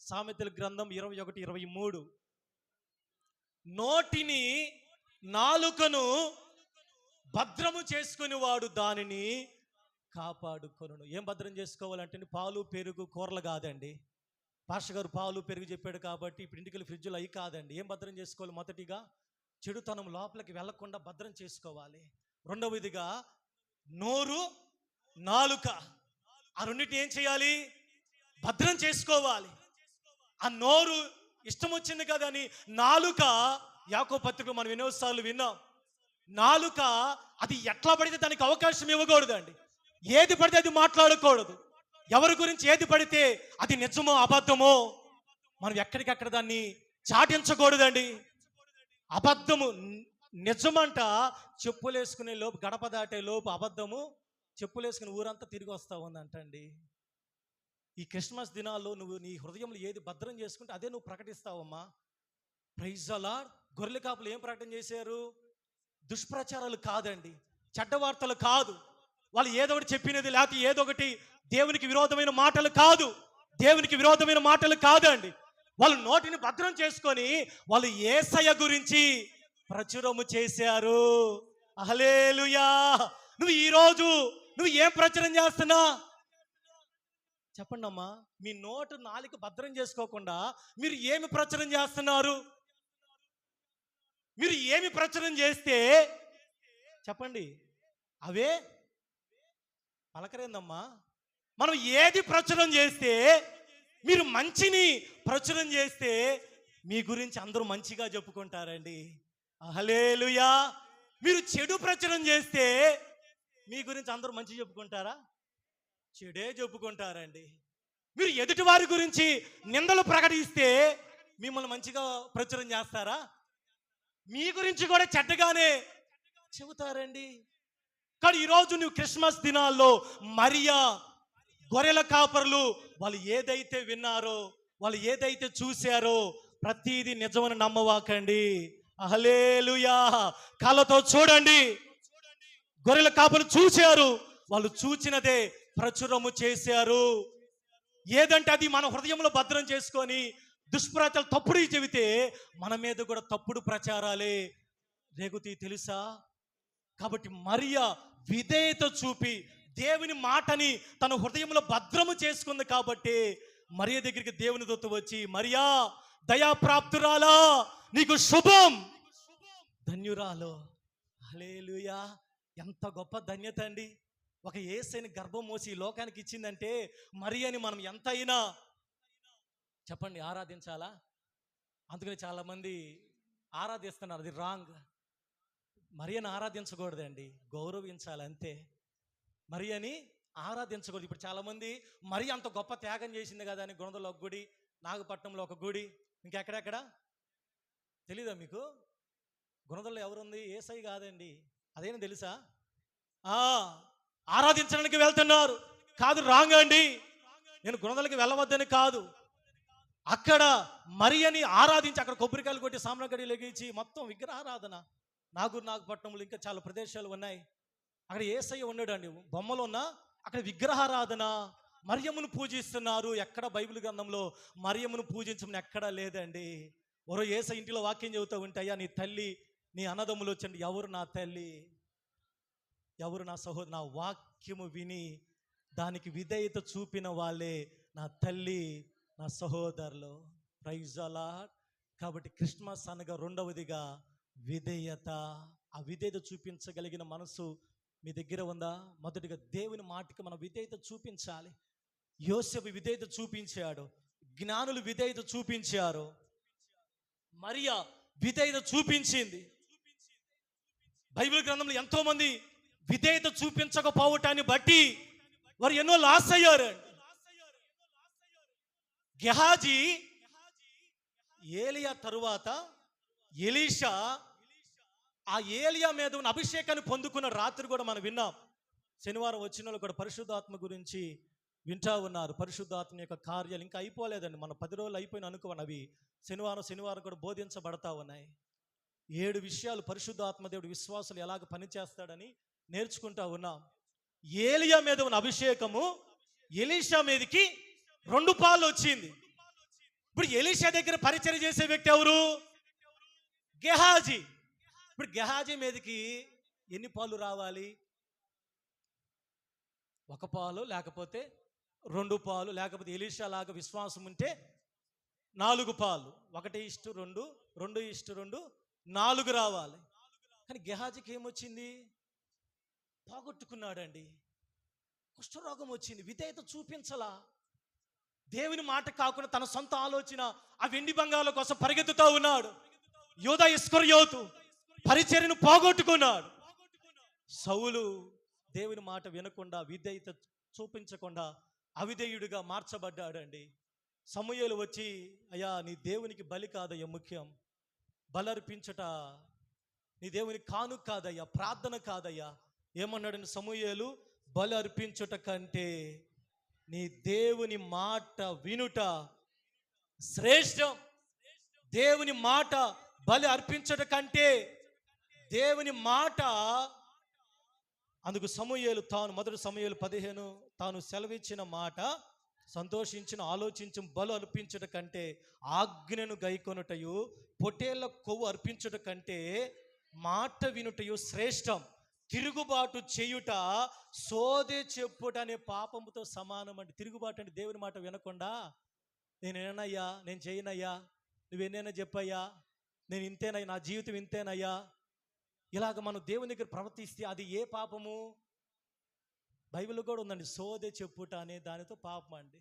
సామెతల గ్రంథం 21:23. నోటిని, నాలుకను భద్రము చేసుకుని వాడు దానిని కాపాడుకొనును. ఏం భద్రం చేసుకోవాలంటే పాలు పెరుగు కూరలు కాదండి. పాస్టర్ గారు పాలు పెరుగు చెప్పాడు కాబట్టి ఇప్పుడు ఇంటికి ఫ్రిడ్జ్లో అవి కాదండి. ఏం భద్రం చేసుకోవాలి? మొదటిగా చెడుతనం లోపలికి వెళ్లకుండా భద్రం చేసుకోవాలి. రెండవదిగా నోరు, నాలుక, ఆ రెండింటిని ఏం చేయాలి? భద్రం చేసుకోవాలి. ఆ నోరు ఇష్టం వచ్చింది కదా అని నాలుక, యాకోబు పత్రికలో మనం ఎన్నోసార్లు విన్నాం, నాలుక అది ఎట్లా పడితే దానికి అవకాశం ఇవ్వకూడదండి. ఏది పడితే అది మాట్లాడకూడదు. ఎవరి గురించి ఏది పడితే అది నిజమో అబద్ధమో మనం ఎక్కడికక్కడ దాన్ని చాటించకూడదండి. అబద్ధము నిజమంట చెప్పులేసుకునే లోపు, గడప దాటే లోపు అబద్ధము చెప్పులేసుకుని ఊరంతా తిరిగి వస్తా ఉందంటండి. ఈ క్రిస్మస్ దినాల్లో నువ్వు నీ హృదయంలో ఏది భద్రం చేసుకుంటే అదే నువ్వు ప్రకటిస్తావమ్మా. Praise the lord. గొర్రెల కాపులు ఏం ప్రకటన చేశారు? దుష్ప్రచారాలు కాదండి, చెడ్డ వార్తలు కాదు, వాళ్ళు ఏదో ఒకటి చెప్పినది లేకపోతే ఏదో ఒకటి దేవునికి విరోధమైన మాటలు కాదు, దేవునికి విరోధమైన మాటలు కాదండి. వాళ్ళు నోటిని భద్రం చేసుకొని వాళ్ళు యేసయ్య గురించి ప్రచురము చేశారు. హల్లెలూయా. నువ్వు ఈరోజు నువ్వు ఏం ప్రచురం చేస్తున్నా చెప్పండి అమ్మా. మీ నోటు నాలుక భద్రం చేసుకోకుండా మీరు ఏమి ప్రచురం చేస్తున్నారు? మీరు ఏమి ప్రచురం చేస్తే చెప్పండి అవే పలకరేందమ్మా. మనం ఏది ప్రచురం చేస్తే, మీరు మంచిని ప్రచురం చేస్తే మీ గురించి అందరూ మంచిగా చెప్పుకుంటారండి. హల్లెలూయా. మీరు చెడు ప్రచురం చేస్తే మీ గురించి అందరూ మంచి చెప్పుకుంటారా? చెడే చెప్పుకుంటారండి. మీరు ఎదుటి వారి గురించి నిందలు ప్రకటిస్తే మిమ్మల్ని మంచిగా ప్రచురం చేస్తారా? మీ గురించి కూడా చెడ్డగానే చెబుతారండి. కానీ ఈరోజు నువ్వు క్రిస్మస్ దినాల్లో మరియా గొర్రెల కాపరులు వాళ్ళు ఏదైతే విన్నారో, వాళ్ళు ఏదైతే చూశారో ప్రతిదీ నిజమని నమ్మవాకండి. హల్లెలూయా. కళ్ళతో చూడండి. గొర్రెల కాపరులు చూశారు, వాళ్ళు చూచినదే ప్రచురము చేశారు. ఏదంటే అది మన హృదయంలో భద్రం చేసుకొని దుష్ప్రచారాలు తప్పుడు చెబితే మన మీద కూడా తప్పుడు ప్రచారాలే రేగుతాయి తెలుసా. కాబట్టి మరియా విధేయత చూపి దేవుని మాటని తన హృదయంలో భద్రము చేసుకుంది. కాబట్టి మరియ దగ్గరికి దేవుని దూత వచ్చి, మరియా దయాప్రాప్తురాలా, నీకు శుభం, ధన్యురాలు. హల్లెలూయా. ఎంత గొప్ప ధన్యత అండి. ఒక యేసయ్యని గర్భం మోసి లోకానికి ఇచ్చిందంటే మరియని మనం ఎంతైనా చెప్పండి ఆరాధించాలా. అందుకని చాలామంది ఆరాధిస్తున్నారు, అది రాంగ్. మరియని ఆరాధించకూడదండి, గౌరవించాలి అంతే. మరియని ఆరాధించకూడదు. ఇప్పుడు చాలామంది మరి అంత గొప్ప త్యాగం చేసింది కదా అని గుణదలో ఒక గుడి, నాగపట్నంలో ఒక గుడి, ఇంకెక్కడెక్కడ తెలీదా మీకు? గుణదల్లో ఎవరుంది? యేసయ్య కాదండి. అదేనా తెలుసా? ఆరాధించడానికి వెళ్తున్నారు కాదు, రాంగ్ అండి. నేను గుణదలకి వెళ్ళవద్దని కాదు, అక్కడ మరియని ఆరాధించి అక్కడ కొబ్బరికాయలు కొట్టి సామ్రాగడి లెగించి మొత్తం విగ్రహారాధన. నాగపట్నంలో ఇంకా చాలా ప్రదేశాలు ఉన్నాయి, అక్కడ యేసయ్య ఉన్నాడు అండి. బొమ్మలు ఉన్నా అక్కడ విగ్రహారాధన, మరియమ్మను పూజిస్తున్నారు. ఎక్కడ బైబిల్ గ్రంథంలో మరియమ్మను పూజించమని ఎక్కడా లేదండి. మరో యేసయ్య ఇంటిలో వాక్యం చెబుతూ ఉంటాయా, నీ తల్లి నీ అన్నదమ్ములు వచ్చండి, ఎవరు నా తల్లి, ఎవరు నా సహోదరు, నా వాక్యము విని దానికి విధేయత చూపిన వాళ్ళే నా తల్లి, నా సహోదరులు. Praise the lord. కాబట్టి క్రిస్మస్ అనగా రెండవదిగా విధేయత. ఆ విధేయత చూపించగలిగిన మనసు మీ దగ్గర ఉందా? మొదటిగా దేవుని మాటకి మనం విధేయత చూపించాలి. యోసేపు విధేయత చూపించాడు, జ్ఞానులు విధేయత చూపించారు, మరియా విధేయత చూపించింది. బైబిల్ గ్రంథంలో ఎంతో మంది విధేయత చూపించకపోవటాన్ని బట్టి వారు ఎన్నో లాస్ అయ్యారండి. గెహాజీ ఏలియా తరువాత ఎలీషా ఆ ఏలియా మీద ఉన్న అభిషేకాన్ని పొందుకున్న రాత్రి కూడా మనం విన్నాం. శనివారం వచ్చిన వాళ్ళు కూడా పరిశుద్ధాత్మ గురించి వింటా ఉన్నారు. పరిశుద్ధాత్మ యొక్క కార్యాలు ఇంకా అయిపోలేదండి. మన 10 రోజులు అయిపోయిన అనుకోని అవి శనివారం కూడా బోధించబడతా ఉన్నాయి. 7 విషయాలు పరిశుద్ధాత్మ దేవుడు విశ్వాసులు ఎలాగ పనిచేస్తాడని నేర్చుకుంటా ఉన్నాం. ఏలియా మీద ఉన్న అభిషేకము ఎలీషా మీదకి 2 పాలు వచ్చింది. ఇప్పుడు ఎలీషా దగ్గర పరిచయం చేసే వ్యక్తి ఎవరు? గెహాజీ. ఇప్పుడు గెహాజీ మీదకి ఎన్ని పాలు రావాలి? 1 పాలు, లేకపోతే 2 పాలు, లేకపోతే ఎలీషా లాగా విశ్వాసం ఉంటే 4 పాలు. 1:2, 2:2, 4 రావాలి. కానీ గెహాజీకి ఏమొచ్చింది? పోగొట్టుకున్నాడండి. కుష్ఠరోగం వచ్చింది. విధేయత చూపించలా. దేవుని మాట కాకుండా తన సొంత ఆలోచన, ఆ వెండి బంగారాల కోసం పరిగెత్తుతూ ఉన్నాడు. యూదా ఇస్కరియోతు పరిచర్యను పోగొట్టుకున్నాడు. సౌలు దేవుని మాట వినకుండా, విధేయత చూపించకుండా అవిధేయుడిగా మార్చబడ్డాడండి. సమూయేలు వచ్చి, అయ్యా నీ దేవునికి బలి కాదయ్యా ముఖ్యం, బలర్పించట నీ దేవునికి కాను కాదయ్యా, ప్రార్థన కాదయ్యా. ఏమన్నాడని సమూయేలు, బలి అర్పించుట కంటే నీ దేవుని మాట వినుట శ్రేష్టం. దేవుని మాట బలి అర్పించుట కంటే దేవుని మాట. అందుకు సమూయేలు తాను మొదటి సమూయేలు 15 తాను సెలవిచ్చిన మాట సంతోషించిన ఆలోచించి బలు అర్పించుట కంటే ఆజ్ఞను గైకొనుటయు పొటేళ్ల కొవ్వు అర్పించుట కంటే మాట వినుటయు శ్రేష్టం. తిరుగుబాటు చేయుట సోదే చెప్పుట అనే పాపముతో సమానం అండి. తిరుగుబాటు అంటే దేవుని మాట వినకుండా, నేను ఏనయ్యా, నేను చేయనయ్యా, నువ్వేనైనా చెప్పయ్యా, నేను ఇంతేనయ్యా, నా జీవితం ఇంతేనయ్యా, ఇలాగ మనం దేవుని దగ్గర ప్రవర్తిస్తే అది ఏ పాపము? బైబిల్లో కూడా ఉందండి, సోదే చెప్పుట అనే దానితో పాపం అండి.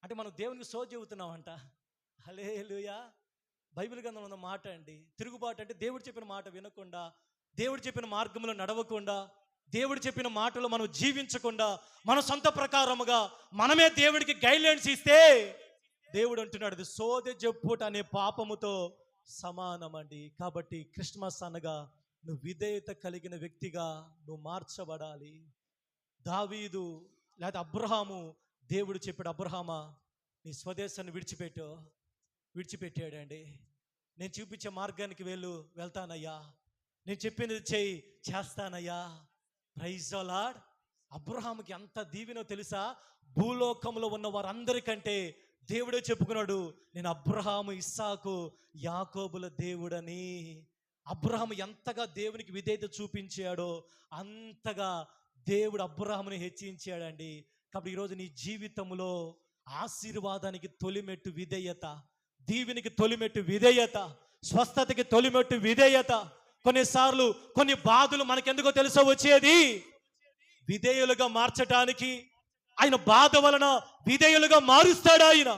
అంటే మనం దేవునికి సోది చెబుతున్నామంట. హల్లెలూయా. బైబిల్ గ్రంథంలో ఉన్న మాట అండి. తిరుగుబాటు అంటే దేవుడు చెప్పిన మాట వినకుండా, దేవుడు చెప్పిన మార్గంలో నడవకుండా, దేవుడు చెప్పిన మాటలు మనం జీవించకుండా, మన సొంత ప్రకారముగా మనమే దేవుడికి గైడ్లైన్స్ ఇస్తే దేవుడు అంటున్నాడు అది సోదె చెప్పుట అనే పాపముతో సమానమండి. కాబట్టి క్రిస్మస్ అనగా నువ్వు విధేయత కలిగిన వ్యక్తిగా నువ్వు మార్చబడాలి. దావీదు లేదా అబ్రహాము, దేవుడు చెప్పాడు, అబ్రహామా నీ స్వదేశాన్ని విడిచిపెట్టాడండి. నేను చూపించే మార్గానికి వెళ్తానయ్యా, నేను చెప్పినది చేస్తానయ్యా. Praise the lord. అబ్రహాముకి ఎంత దీవెనో తెలుసా? భూలోకంలో ఉన్న వారందరికంటే దేవుడే చెప్పుకున్నాడు, నేను అబ్రహాము, ఇస్సాకు, యాకోబుల దేవుడని. అబ్రహాము ఎంతగా దేవునికి విధేయత చూపించాడో అంతగా దేవుడు అబ్రహాముని హెచ్చించాడండి. కాబట్టి ఈరోజు నీ జీవితంలో ఆశీర్వాదానికి తొలిమెట్టు విధేయత, దీవెనికి తొలిమెట్టు విధేయత, స్వస్థతకి తొలిమెట్టు విధేయత. కొన్నిసార్లు కొన్ని బాధలు మనకెందుకో తెలుసో వచ్చేది విధేయులుగా మార్చటానికి. ఆయన బాధ వలన విధేయులుగా మారుస్తాడు ఆయన.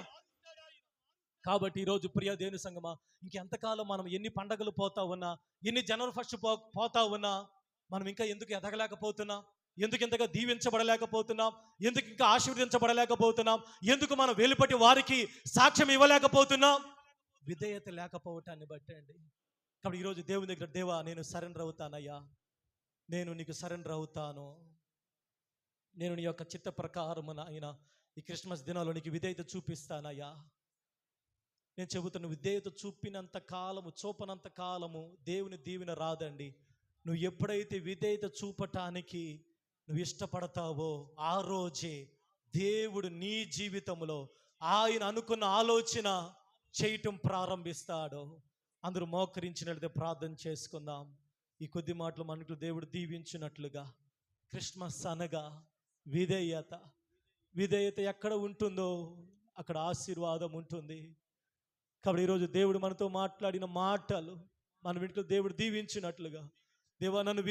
కాబట్టి ఈరోజు ప్రియ దేవుని సంగమా, ఇంకెంతకాలం మనం ఎన్ని పండగలు పోతా ఉన్నా, ఎన్ని జనవరి ఫస్ట్ పోతా ఉన్నా, మనం ఇంకా ఎందుకు ఎదగలేకపోతున్నాం? ఎందుకు ఇంతగా దీవించబడలేకపోతున్నాం? ఎందుకు ఇంకా ఆశీర్వదించబడలేకపోతున్నాం? ఎందుకు మనం వెలుపటి వారికి సాక్ష్యం ఇవ్వలేకపోతున్నాం? విధేయత లేకపోవటాన్ని బట్టి అండి. కాబట్టి ఈరోజు దేవుని దగ్గర, దేవా నేను సరెండర్ అవుతానయ్యా, నేను నీకు సరెండర్ అవుతాను, నేను నీ యొక్క చిత్త ప్రకారమున ఆయన ఈ క్రిస్మస్ దినాల్లో నీకు విధేయత చూపిస్తానయ్యా. నేను చెబుతాను, విధేయత చూపనంత కాలము దేవుని దీవెన రాదండి. నువ్వు ఎప్పుడైతే విధేయత చూపటానికి నువ్వు ఇష్టపడతావో ఆ రోజే దేవుడు నీ జీవితంలో ఆయన అనుకున్న ఆలోచన చేయటం ప్రారంభిస్తాడు. అందరూ మోకరించినట్లయితే ప్రార్థన చేసుకుందాం. ఈ కొద్ది మాటలు మనకు దేవుడు దీవించినట్లుగా. క్రిస్మస్ అనగా విధేయత ఎక్కడ ఉంటుందో అక్కడ ఆశీర్వాదం ఉంటుంది. కాబట్టి ఈరోజు దేవుడు మనతో మాట్లాడిన మాటలు మన ఇంట్లో దేవుడు దీవించినట్లుగా, దేవా నన్ను